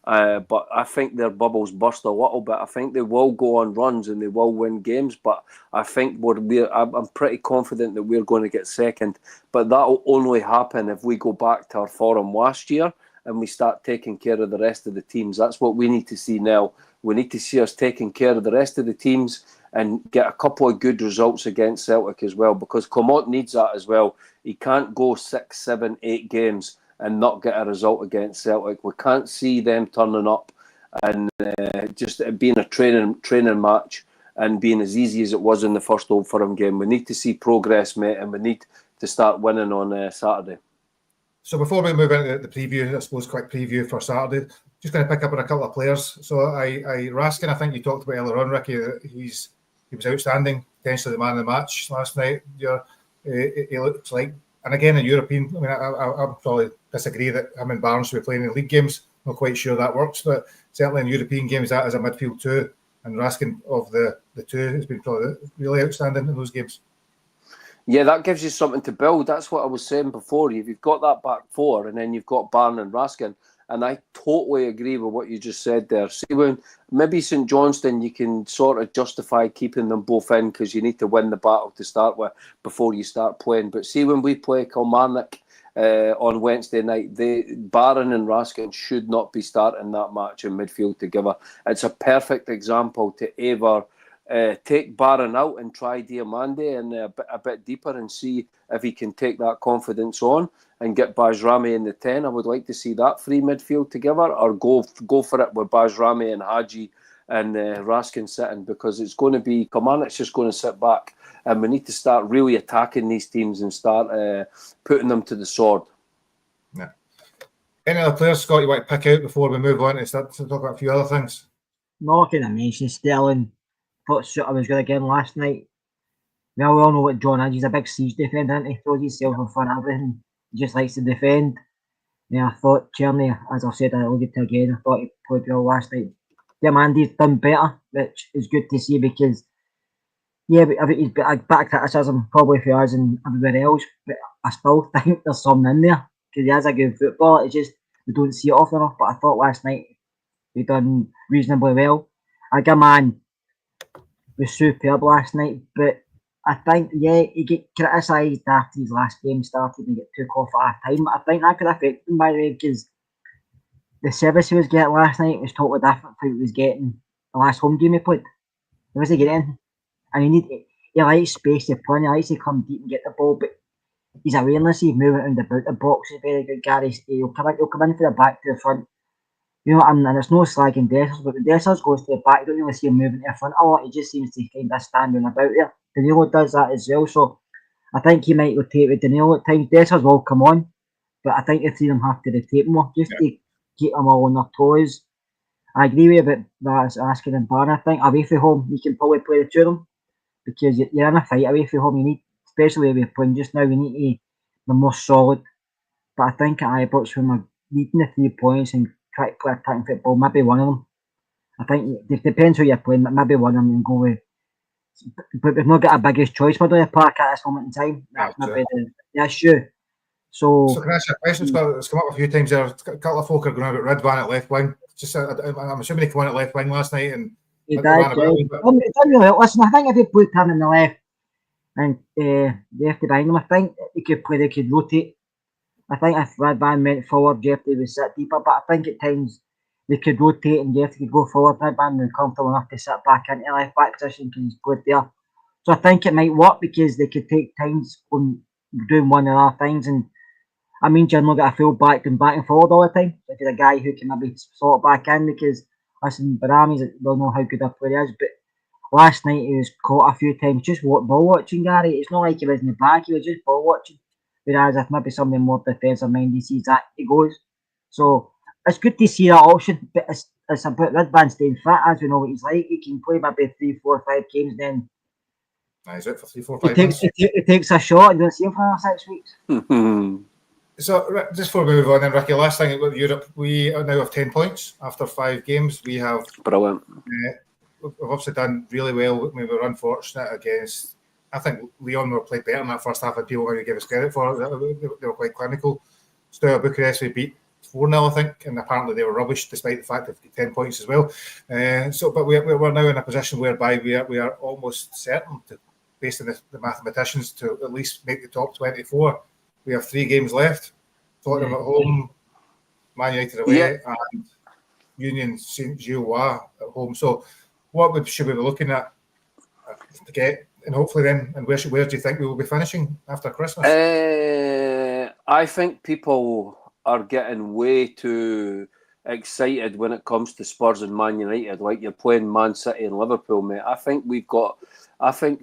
But I think their bubbles burst a little bit. I think they will go on runs and they will win games. But I think I'm pretty confident that we're going to get second. But that will only happen if we go back to our form last year and we start taking care of the rest of the teams. That's what we need to see now. We need to see us taking care of the rest of the teams and get a couple of good results against Celtic as well, because Clement needs that as well. He can't go 6, 7, 8 games and not get a result against Celtic. We can't see them turning up and just being a training match and being as easy as it was in the first Old Firm game. We need to see progress, mate, and we need to start winning on Saturday. So before we move into the preview, I suppose quick preview for Saturday, just going to pick up on a couple of players. So Raskin, I think you talked about earlier on, Ricky, he was outstanding, potentially the man of the match last night. He looks like, and again in European, I mean, I probably disagree that him and Barnes should be playing in league games. Not quite sure that works, but certainly in European games, that is a midfield two. And Raskin of the two has been probably really outstanding in those games. Yeah, that gives you something to build. That's what I was saying before. If you've got that back four and then you've got Barnes and Raskin, And I totally agree with what you just said there. See, when maybe St Johnston, you can sort of justify keeping them both in because you need to win the battle to start with before you start playing. But see, when we play Kilmarnock on Wednesday night, Barron and Raskin should not be starting that match in midfield together. It's a perfect example to either take Barron out and try Diamande and a bit deeper and see if he can take that confidence on and get Bajrami in the 10. I would like to see that free midfield together, or go for it with Bajrami and Haji and Raskin sitting, because it's going to be Kilmarnock's just going to sit back, and we need to start really attacking these teams and start putting them to the sword. Yeah. Any other players, Scott, you want to pick out before we move on to start to talk about a few other things? No, I can mention Sterling. Thought Suter was good again last night. Well, we all know what John is. He's a big siege defender, and he throws himself in front of everything. He just likes to defend. Yeah, I thought Cherney, as I said, I alluded to again, I thought he played well last night. Diamandi's done better, which is good to see, because yeah, but he's a bit of criticism probably for us and everywhere else, but I still think there's something in there, because he has a good footballer. It's just we don't see it often enough. But I thought last night he done reasonably well. Igmane was superb last night, but I think, yeah, he get criticised after his last game started and get took off at half time. I think that could affect him, by the way, because the service he was getting last night was totally different from what he was getting the last home game he played. He wasn't getting, and he likes space to play, he likes to come deep and get the ball, but his awareness, he's moving around about the box is very good. Gary, he'll come in from the back to the front. You know what I mean? And it's no slagging Dessers, but when Dessers goes to the back, you don't really see him moving to the front a lot. He just seems to kind of standing about there. Danilo does that as well, so I think he might rotate with Danilo at times. Dessers will come on, but I think the three of them have to rotate more just to keep them all on their toes. I agree with you about Raskin and Barron. I think away from home, you can probably play the two of them, because you're in a fight away from home. You need, especially where we're playing just now, we need to be more solid. But I think at Ibrox, when we're needing the 3 points and try to play attacking football, maybe one of them. I think it depends who you're playing, but maybe one of them and go with. But we've not got a biggest choice middle of the park at this moment in time. That's maybe the issue. So can I ask you a question, Scott? It's come up a few times there. A couple of folk are going about Ridvan at left wing. Just, I'm assuming he came on at left wing last night and he did. Listen, I think if he put him in the left and Jeffrey behind him, I think they could rotate. I think if Ridvan went forward, Jeffrey would sit deeper, but I think at times they could rotate and Jeffrey could go forward. Ridvan would be comfortable enough to sit back into the left back position because he's played there. So I think it might work, because they could take times on doing one of our things. And I mean, generally got a full back and back and forward all the time. So if you're a guy who can maybe slot back in, because listen, Barami's, don't know how good a player he is, but last night he was caught a few times just ball watching, Gary. It's not like he was in the back, he was just ball watching. Whereas if maybe somebody more defensive minded sees that, he goes. So it's good to see that option, but it's about Ridvan staying fit, as we know what he's like. He can play maybe 3, 4, 5 games, then he's out for 3, 4, 5 months. He takes a shot and don't see him for another 6 weeks. So just before we move on then, Ricky, last thing about Europe, we now have 10 points after 5 games. We have brilliant. We've obviously done really well. We were unfortunate against, I think Lyon were played better in that first half than people maybe give us credit for. They were quite clinical. Steaua Bucharest we beat 4-0, I think, and apparently they were rubbish despite the fact that they 10 points as well. But we're now in a position whereby we are almost certain, based on the mathematicians, to at least make the top 24. We have 3 games left. Tottenham at home, Man United away, and Union Saint-Gilloise at home. So what should we be looking at to get? And hopefully then, and where do you think we will be finishing after Christmas? I think people are getting way too excited when it comes to Spurs and Man United. Like you're playing Man City and Liverpool, mate. I think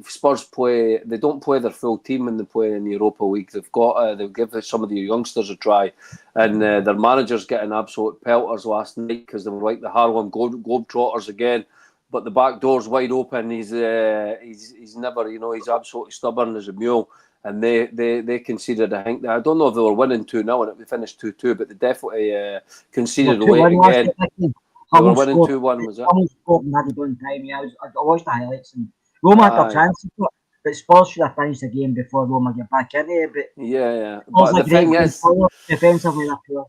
Spurs they don't play their full team when they play in the Europa League. They've given some of the youngsters a try, and their manager's getting absolute pelters last night because they were like the Harlem Globetrotters again. But the back door's wide open. He's never, he's absolutely stubborn as a mule. And they conceded, I think, I don't know if they were winning 2-0 and it finished 2-2, but they definitely conceded away again. They were winning 2-1, was it? I watched the highlights and Roma had their chances, but Spurs should have finished the game before Roma get back in it. But yeah. But the thing is, defensively, they're poor.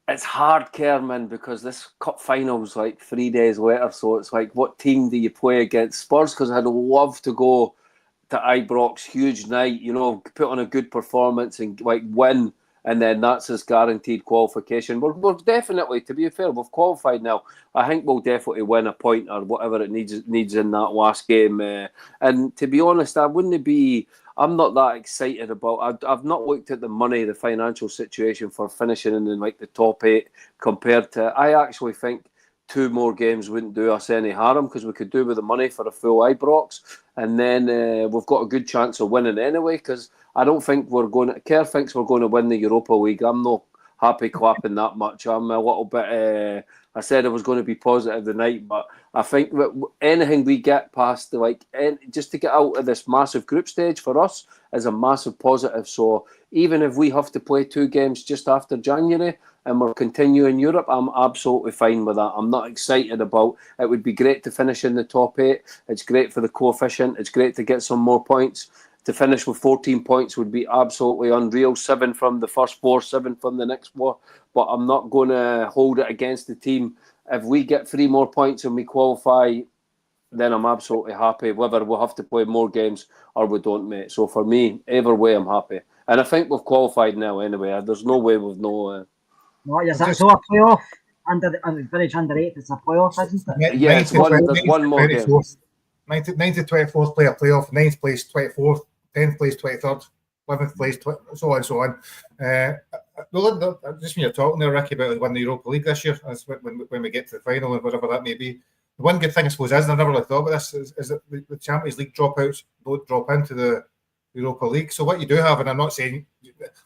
It's hard, Kerman, because this cup final's like 3 days later. So it's like, what team do you play against? Spurs, because I'd love to go to Ibrox, huge night, put on a good performance and like win, and then that's his guaranteed qualification. We're definitely, to be fair, we've qualified now. I think we'll definitely win a point or whatever it needs in that last game. And to be honest, I'm not that excited about. I've not looked at the money, the financial situation for finishing in like the top 8 compared to. I actually think 2 more games wouldn't do us any harm because we could do with the money for a full Ibrox, and then we've got a good chance of winning anyway. Because I don't think we're going to. Kerr thinks we're going to win the Europa League. I'm not happy clapping that much. I'm a little bit. I said I was going to be positive tonight, but I think that anything we get past just to get out of this massive group stage for us is a massive positive. So even if we have to play 2 games just after January and we're continuing Europe, I'm absolutely fine with that. I'm not excited about it. Would be great to finish in the top 8. It's great for the coefficient. It's great to get some more points. To finish with 14 points would be absolutely unreal. 7 from the first 4, 7 from the next 4. But I'm not going to hold it against the team. If we get 3 more points and we qualify, then I'm absolutely happy, whether we'll have to play more games or we don't, mate. So for me, either way, I'm happy. And I think we've qualified now anyway. There's no way we've no... What is that? So a playoff under Village under 8? It's a playoff, isn't it? Yeah, there's one more game. 9th to 24th play a playoff. 9th place 24th. 10th place 23rd. 11th place, so on and so on. Just when you're talking there, Ricky, about winning the Europa League this year, when we get to the final and whatever that may be. The one good thing, I suppose, and I never really thought about this, is that the Champions League dropouts don't drop into the Europa League. So what you do have, and I'm not saying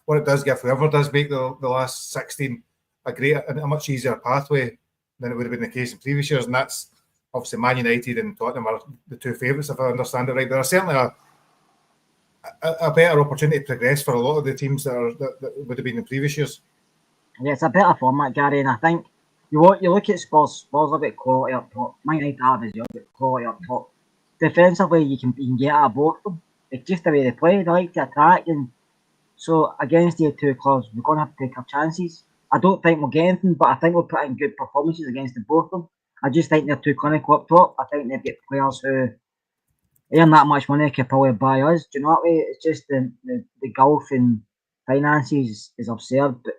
what it does give whoever does make the last 16 a much easier pathway than it would have been the case in previous years, and that's obviously Man United and Tottenham are the 2 favourites, if I understand it right. There are certainly a better opportunity to progress for a lot of the teams that would have been in previous years. Yeah, it's a better format, Gary, and I think you look at Spurs have got quality up top. Man United have as well, got quality up top. Defensively, you can get out of both of them. It's just the way they play. They like to attack, and so against the 2 clubs, we're going to have to take our chances. I don't think we'll get anything, but I think we'll put in good performances against the both of them. I just think they're too clinical up top. I think they've got players who earn that much money could probably buy us. Do you know what I mean? It's just the gulf in finances is absurd, but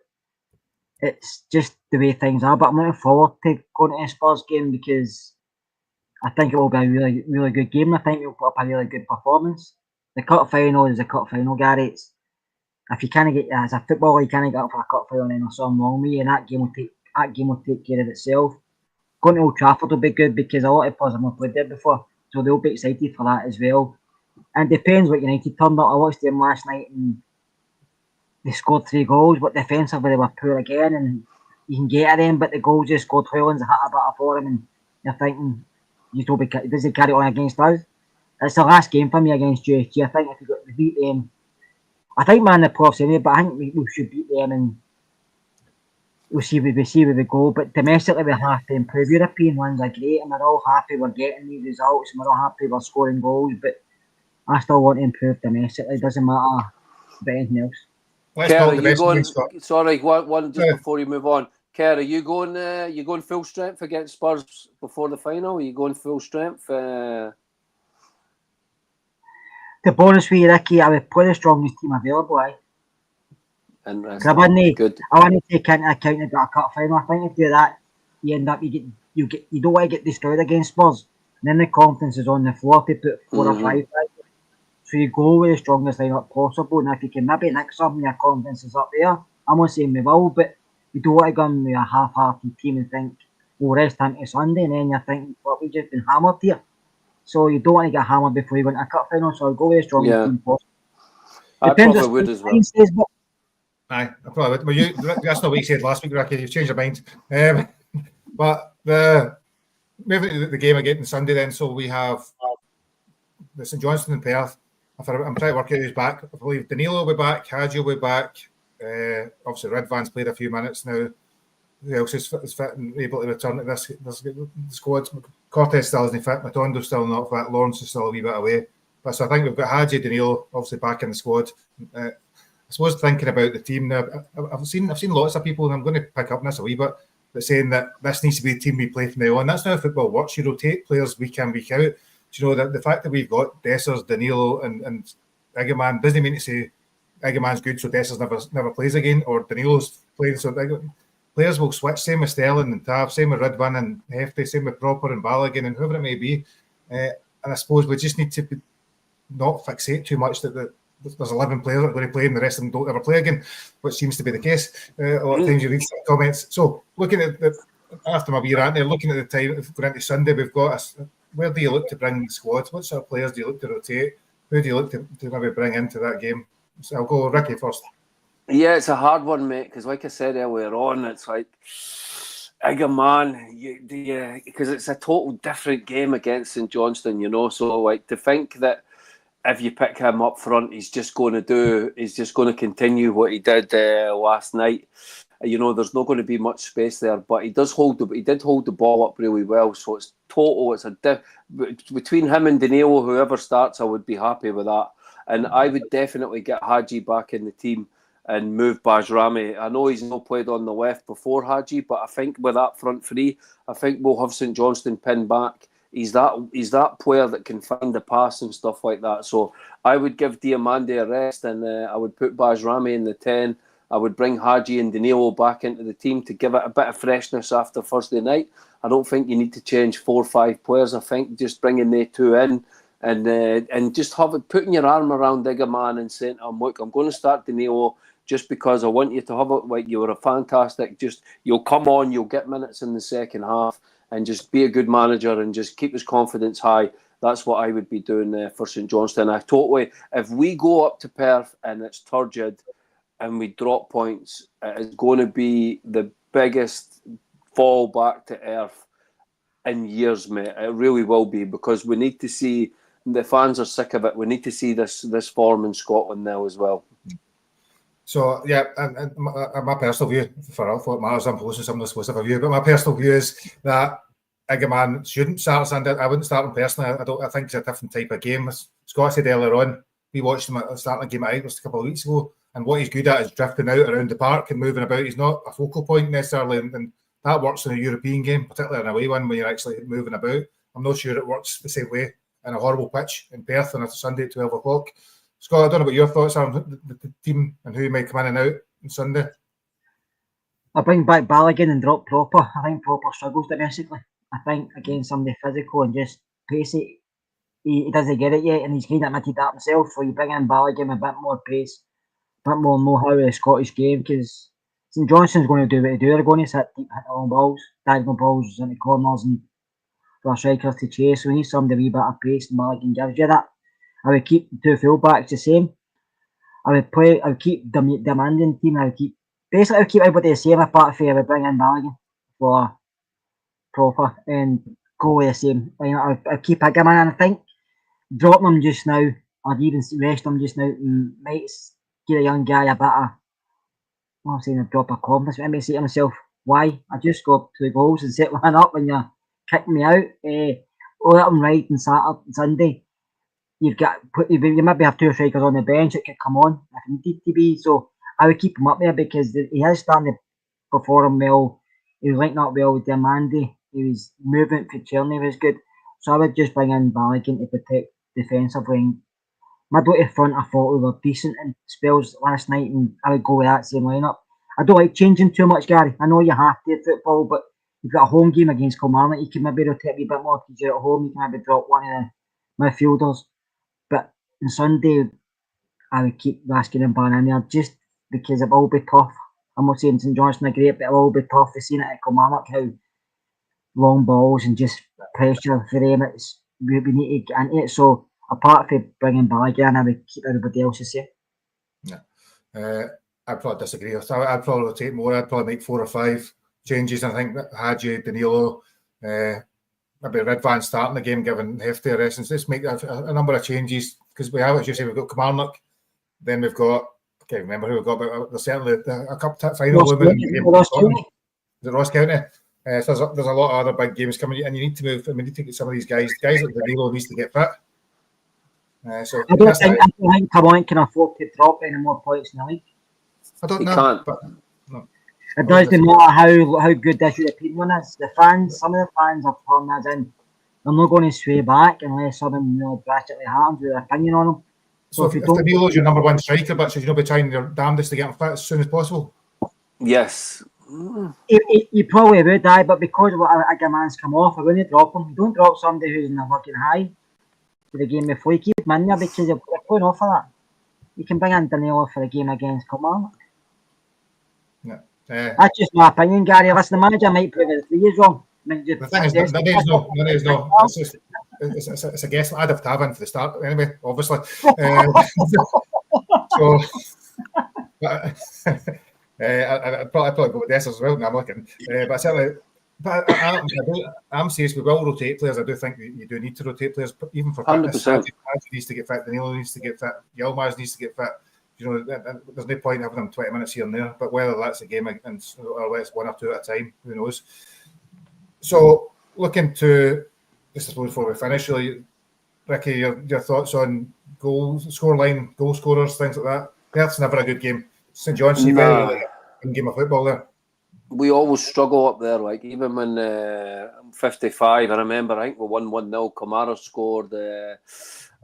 it's just the way things are. But I'm looking forward to going to a Spurs game because I think it will be a really, really good game. I think we'll put up a really good performance. The cup final is a cup final, Gary. If you can't get as a footballer, you can't get up for a cup final, then there's something wrong with you, and that game will take care of itself. Going to Old Trafford will be good because a lot of players have not played there before, so they'll be excited for that as well. And it depends what United turned up. I watched them last night and they scored 3 goals, but defensively they were poor again, and you can get at them, but the goals just scored Hoyland's a hit a bit for him, and you're thinking, does he carry on against us? It's the last game for me against JSG. I think if we beat them, I think we're in the playoffs anyway, but I think we should beat them and we'll see where we go. But domestically, we have to improve. European ones are great, and we're all happy we're getting these results, and we're all happy we're scoring goals. But I still want to improve domestically. It doesn't matter about anything else. Kerr, you going? Sorry, one just before you move on. Kerr, are you going full strength against Spurs before the final? Are you going full strength? To be honest with you, Ricky, I would play the strongest team available. Interesting. I want to take into account they've got a cup final. I think if you do that, you end up you don't want to get destroyed against Spurs. And then the confidence is on the floor to put 4 or 5. So you go with the strongest lineup possible, and if you can maybe nick something, your confidence is up there. I'm not saying we will, but you don't want to go in with a half-hearted team and think we'll rest into Sunday, and then you're thinking, well, we've just been hammered here. So you don't want to get hammered before you go into a cup final. So I'll go with the strongest team possible. I probably would as well. Aye, I probably would. Well, that's not what you said last week, Ricky. You've changed your mind. But moving to the game again on Sunday, then. So we have the St Johnston in Perth. I'm trying to work out who's back. I believe Danilo will be back. Hadji will be back. Obviously, Redvan's played a few minutes now. Who else is fit and able to return to this squad? Cortez still isn't fit. Matondo's still not fit. Lawrence is still a wee bit away. But so I think we've got Hadji, Danilo, obviously back in the squad. I suppose thinking about the team now, I've seen lots of people, and I'm going to pick up on this a wee bit, but saying that this needs to be the team we play from now on. That's not how football works. You rotate players week in, week out. Do you know that the fact that we've got Dessers, Danilo, and Igmane doesn't mean to say Igmane's good, so Dessers never plays again, or Danilo's playing, so players will switch. Same with Sterling and Tav, same with Ridvan and Hefty, same with Proper and Balogun and whoever it may be. And I suppose we just need to not fixate too much that there's 11 players that are going to play and the rest of them don't ever play again, which seems to be the case. A lot of times you read some comments. So looking at after my wee rant there, looking at the time, if we're going into Sunday, we've got where do you look to bring the squad? What sort of players do you look to rotate? Who do you look to maybe bring into that game? So I'll go Ricky first. Yeah, it's a hard one, mate, because like I said earlier on, it's like Igmane, because it's a total different game against St Johnston, you know. So like to think that if you pick him up front, he's just going to continue what he did last night. You know, there's not going to be much space there, but he did hold the ball up really well. So it's total. It's between him and Danilo, whoever starts, I would be happy with that. And I would definitely get Hadji back in the team and move Bajrami. I know he's not played on the left before Hadji, but I think with that front three, I think we'll have St Johnston pinned back. He's that player that can find the pass and stuff like that. So I would give Diamande a rest, and I would put Bajrami in the 10. I would bring Hadji and Danilo back into the team to give it a bit of freshness after Thursday night. I don't think you need to change 4 or 5 players. I think just bringing the 2 in and just putting your arm around Igmane and saying, look, I'm going to start Danilo just because I want you to have it like you were a fantastic. Just you'll come on, you'll get minutes in the second half, and just be a good manager and just keep his confidence high. That's what I would be doing for St Johnston. If we go up to Perth and it's turgid and we drop points, it is going to be the biggest fall back to earth in years, mate. It really will be, because we need to see, the fans are sick of it. We need to see this form in Scotland now as well. So, yeah, and my personal view, for what matters, I'm posting some of the specific view, but my personal view is that Igmane shouldn't start Sunday. I wouldn't start him personally. I think it's a different type of game. As Scott said earlier on, we watched him starting a game at Ibrox a couple of weeks ago, and what he's good at is drifting out around the park and moving about. He's not a focal point necessarily, and that works in a European game, particularly in a away one when you're actually moving about. I'm not sure it works the same way in a horrible pitch in Perth on a Sunday at 12 o'clock. Scott, I don't know what your thoughts are on the team and who might come in and out on Sunday. I bring back Balogun and drop Proper. I think Proper struggles domestically. I think against somebody physical and just pacey, he doesn't get it yet, and he's kind of admitted that himself. So you bring in Balogun, a bit more pace, a bit more know-how of the Scottish game, because St Johnston's going to do what they do. They're going to hit the long balls, diagonal balls into corners, and for strikers to chase. So we need somebody a wee bit of pace, and Balogun gives you that. I would keep the 2 full-backs the same. I would keep demanding team. I would keep everybody the same, apart from I would bring in Balogun for Proper and go with the same. I'd keep Igmane, and I think dropping him just now, or even resting him just now, might give a young guy a bit of, I'm not saying a drop of confidence, but I might say to himself, why? I just got 2 goals and set one up when you're kicking me out. Let him right on Saturday, Sunday. You maybe have 2 strikers on the bench that could come on if it needed to be. So I would keep him up there, because he has started to perform well. He was linking up well with Diamande. He was moving for Cherney was good. So I would just bring in Balogun to protect defensively. Middle to front, I thought we were decent in spells last night, and I would go with that same lineup. I don't like changing too much, Gary. I know you have to at football, but you've got a home game against Kilmarnock. You can maybe rotate a wee bit more because you're at home. You can maybe drop one of the midfielders. But on Sunday, I would keep Raskin and Ban in there just because it will be tough. I'm not saying St Johnston are great, but it will be tough. We've seen it at Kilmarnock, how long balls and just pressure for them, we need to get into it. So apart from bringing Balogun in, I would keep everybody else the same. Yeah. I'd probably disagree. I'd probably rotate more. I'd probably make 4 or 5 changes. I think that Hadji, Danilo, maybe Ridvan starting the game, giving Hefty a rest. And let's make a number of changes, because we have, as you say, we've got Kilmarnock, then we've got, I can't remember who we've got, but there's certainly a cup final women in the game. Is it Ross County? So there's a lot of other big games coming, and you need to move. I mean, you need to get some of these guys like Danilo needs to get fit. So I don't think Cumberland can afford to drop any more points in the league. I don't He know. can't. But, no. It doesn't matter how good this European one is. The fans, some of the fans are pulling us in. They're not going to sway back unless something drastically happens with their opinion on them. So if Danilo's your number one striker, but should you not be trying your damnedest to get him fit as soon as possible? Yes. He probably would, but because of what Igmane's come off, I wouldn't drop him. Don't drop somebody who's in a working high for the game before you keep him in there because you're going off for that. You can bring in Danilo for the game against Kilmarnock. Yeah. That's just my opinion, Gary. Listen, the manager might prove the 3 is wrong. The thing is, none is no. It's a guess. I'd have to have in for the start anyway, obviously. So, I'd probably go with this as well. No, I'm looking, but certainly. But I'm serious. We will rotate players. I do think you do need to rotate players, even for fitness. 100%. Needs to get fit. Danilo needs to get fit. Yilmaz needs to get fit. There's no point having them 20 minutes here and there. But whether that's a game or whether it's 1 or 2 at a time, who knows? So, looking to, just I suppose before we finish, really, Ricky, your thoughts on goals, scoreline, goal scorers, things like that. Perth's never a good game. St Johnston, very good game of football there. We always struggle up there. Like even when 55, I remember I think we won 1-0. Kamara scored.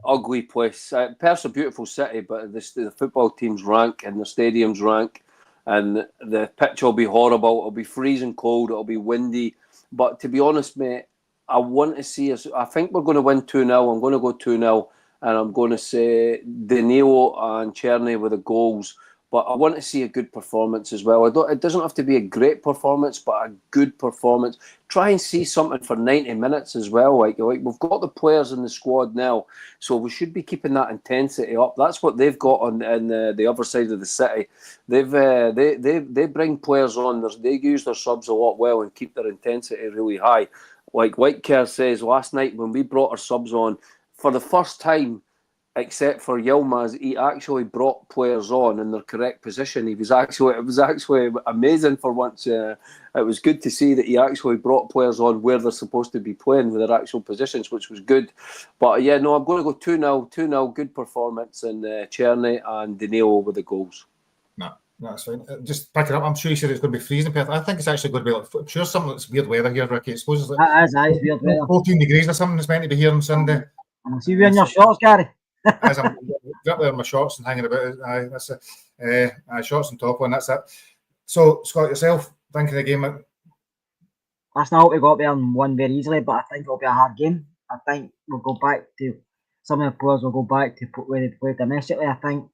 Ugly place. Perth's a beautiful city, but the football teams rank and the stadiums rank, and the pitch will be horrible. It'll be freezing cold. It'll be windy. But to be honest, mate, I want to see us. I think we're going to win 2-0. I'm going to go 2-0, and I'm going to say Danilo and Cherny with the goals. But I want to see a good performance as well. It doesn't have to be a great performance, but a good performance. Try and see something for 90 minutes as well. Like we've got the players in the squad now, so we should be keeping that intensity up. That's what they've got on the other side of the city. They bring players on. They use their subs a lot well and keep their intensity really high. Like Whitecare says, last night when we brought our subs on, for the first time, except for Yilmaz, he actually brought players on in their correct position. It was actually amazing for once. It was good to see that he actually brought players on where they're supposed to be playing with their actual positions, which was good. But yeah, no, I'm going to go 2-0, 2-0, good performance, and Cherny and Danilo with the goals. No, that's fine. Just picking up, I'm sure you said it's going to be freezing, Perth. I think it's actually going to be I'm sure something that's weird weather here, Ricky. I suppose it's like that is weird weather. 14 degrees or something. It's meant to be here on Sunday. I see you in your shorts, Gary. As I'm up there in my shorts and hanging about, that's it. Shorts and top on, that's it. So, Scott, yourself, thinking the game. Last night we got there and won very easily, but I think it'll be a hard game. I think we'll go back to some of the players will go back to where they play domestically. I think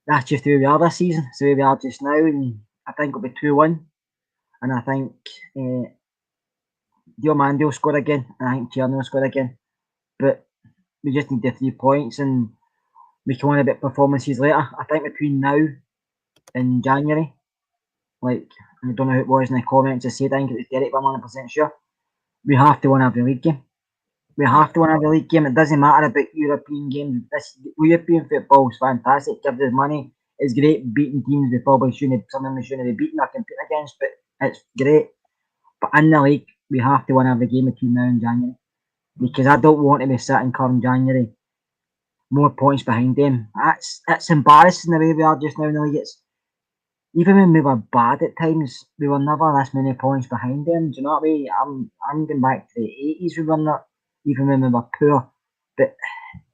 that's just who we are this season. It's where we are just now, and I think it'll be 2-1. And I think Diomande will score again, and I think Cherny will score again. But we just need the 3 points, and we can win a bit performances later. I think between now and January, like I don't know who it was in the comments, I said I think it was Derek, but I'm 100% sure. We have to win every league game. We have to win every league game. It doesn't matter about European games. This European football is fantastic. Gives us money. It's great beating teams we probably shouldn't. Some of them we shouldn't be beating or competing against, but it's great. But in the league, we have to win every game between now and January. Because I don't want to be sitting come January more points behind them. It's embarrassing the way we are just now in the league. Even when we were bad at times, we were never this many points behind them. Do you know what I mean? I'm going back to the 80s. We were not, even when we were poor. But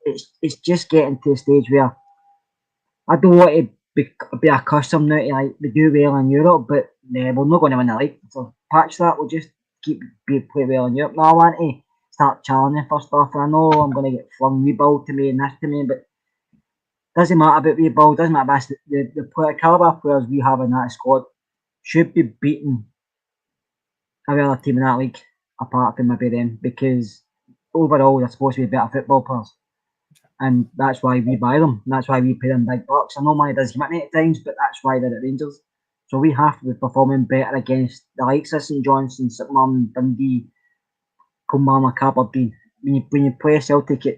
it's just getting to a stage where I don't want to be accustomed now to like we do well in Europe, but we're not going to win the league. So patch that. We'll just play well in Europe. No, I want to start challenging for stuff. And I know I'm going to get flung rebuild to me and this to me, but doesn't matter about rebuild. Doesn't matter about the caliber players we have in that squad should be beating every other team in that league apart from maybe them, because overall they're supposed to be better football players, and that's why we buy them. And that's why we pay them big bucks. I know money does come at me at times, but that's why they're at Rangers. So we have to be performing better against the likes of St Johnston, St Mirren, Dundee, Kilmarnock, Aberdeen. When you play Celtic, you're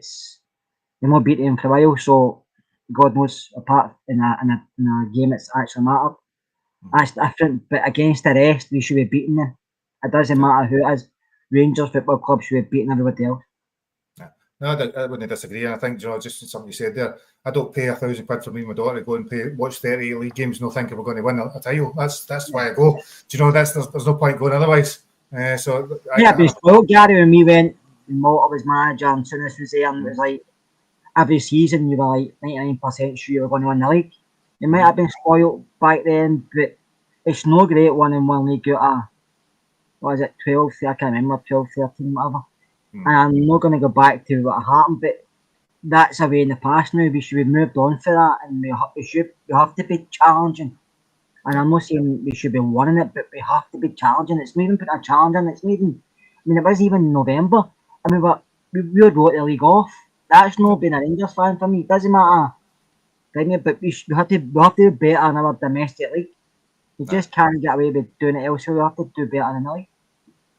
not beating them for a while, so God knows, apart in a game that's actually mattered. That's different, but against the rest, we should be beating them. It doesn't matter who it is. Rangers Football Club should be beating everybody else. No, I wouldn't disagree. And I think, just something you said there, I don't pay £1,000 for me and my daughter to go and watch 38 league games, no thinking we're going to win a title. That's why I go. There's no point going otherwise. I'd be spoiled, Gary, when we went, Malta was manager and Souness was there, and it was like every season you were like 99% sure you were going to win the league. You might have been spoiled back then, but it's no great winning one league out of, what is it, 12, I can't remember, 12, 13, whatever. And I'm not going to go back to what happened, but that's a way in the past now. We should be moved on for that, and we have to be challenging. And I'm not saying we should be winning it, but we have to be challenging. It's not even putting a challenge in. It's not even, it was even November. We wrote the league off. That's not being a Rangers fan for me. It doesn't matter. But we have to do better in our domestic league. We just can't get away with doing it elsewhere. We have to do better in the league.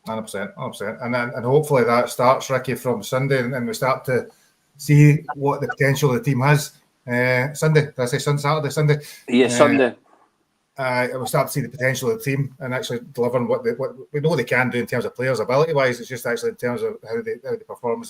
100%. And hopefully that starts, Ricky, from Sunday, and we start to see what the potential of the team has. Sunday, did I say Saturday? Sunday? Yeah, Sunday. We'll start to see the potential of the team and actually delivering what we know they can do in terms of players ability-wise. It's just actually in terms of how they perform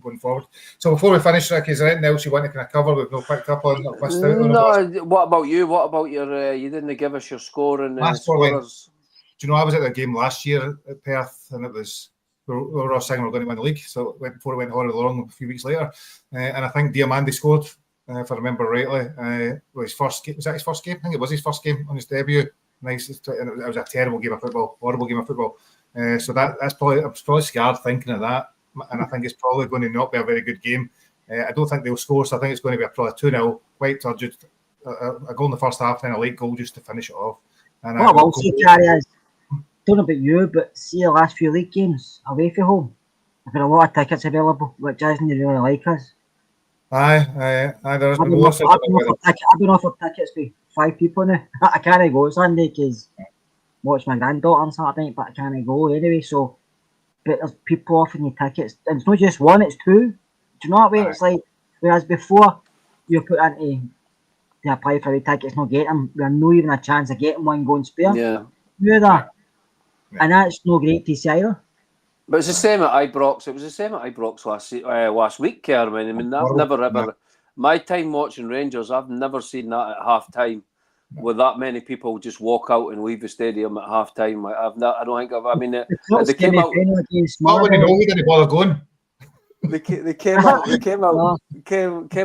going forward. So before we finish, Ricky, is there anything else you want to kind of cover we've not picked up on or missed out on? No, what about you? What about your, you didn't give us your score and scorers? Do you know, I was at the game last year at Perth, and it was we were all saying we were going to win the league. So it went before it went horribly wrong a few weeks later, and I think Diamandi scored, if I remember rightly. His first game, was that his first game? I think it was his first game on his debut. Nice, and it was a terrible game of football, horrible game of football. So that's probably, I was probably scared thinking of that, and I think it's probably going to not be a very good game. I don't think they'll score, so I think it's going to be probably 2-0, quite turgid. A goal in the first half, then a late goal just to finish it off. And what I will say, Gary, is, I don't know about you, but see the last few league games away from home, I've got a lot of tickets available, which isn't really like us. Aye. There's I've been offered tickets for 5 people now. I can't go Sunday because watch my granddaughter on Saturday night, but I can't go anyway. So, but there's people offering you tickets, and it's not just one; it's 2. Do you know what I mean? It's like, whereas before you put into to apply for the tickets, not get them, we're not even a chance of getting one going spare. Yeah. And that's no great to see either. But it's the same at Ibrox. It was the same at Ibrox last week, Kerwin. I mean, I've never ever, my time watching Rangers, I've never seen that at half time with that many people just walk out and leave the stadium at half time. They came out. We didn't bother going. They came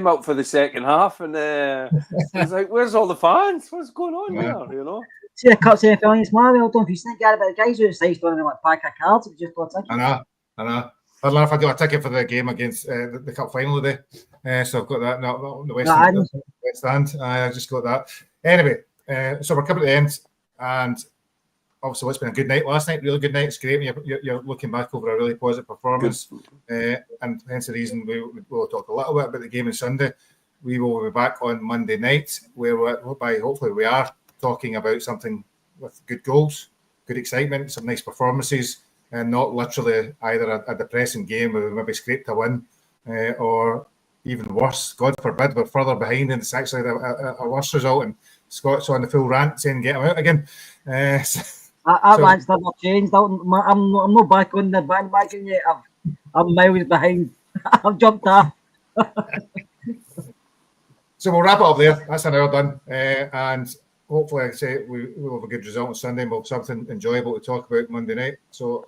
out for the second half, and it's like, where's all the fans? What's going on here? You know. See the cup semi-final tomorrow. I don't know if you think, Gary, but the guys who decide to like pack of cards, we just got a ticket. I know. I don't know if I got a ticket for the game against the cup final today. So I've got that. No, on the West Stand. I just got that. Anyway, so we're coming to the end, and obviously it's been a good night last night. Really good night. It's great when you're looking back over a really positive performance, and hence the reason we'll talk a little bit about the game on Sunday. We will be back on Monday night, whereby hopefully we are talking about something with good goals, good excitement, some nice performances, and not literally either a depressing game where we maybe scraped a win, or even worse, God forbid, we're further behind and it's actually a worse result, and Scott's on the full rant saying get him out again. That rant's never changed. I'm not back on the bandwagon yet. I'm miles behind. I've jumped off. So we'll wrap it up there. That's an hour done, and hopefully, like I say, we'll have a good result on Sunday, and we'll have something enjoyable to talk about Monday night. So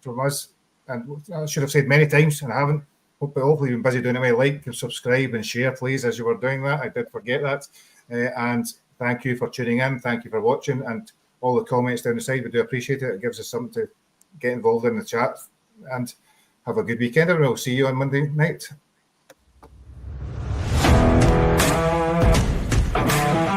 from us, and I should have said many times, and I haven't, hopefully you've been busy doing it. Like and subscribe and share, please, as you were doing that. I did forget that. And thank you for tuning in. Thank you for watching, and all the comments down the side. We do appreciate it. It gives us something to get involved in the chat. And have a good weekend, and we'll see you on Monday night.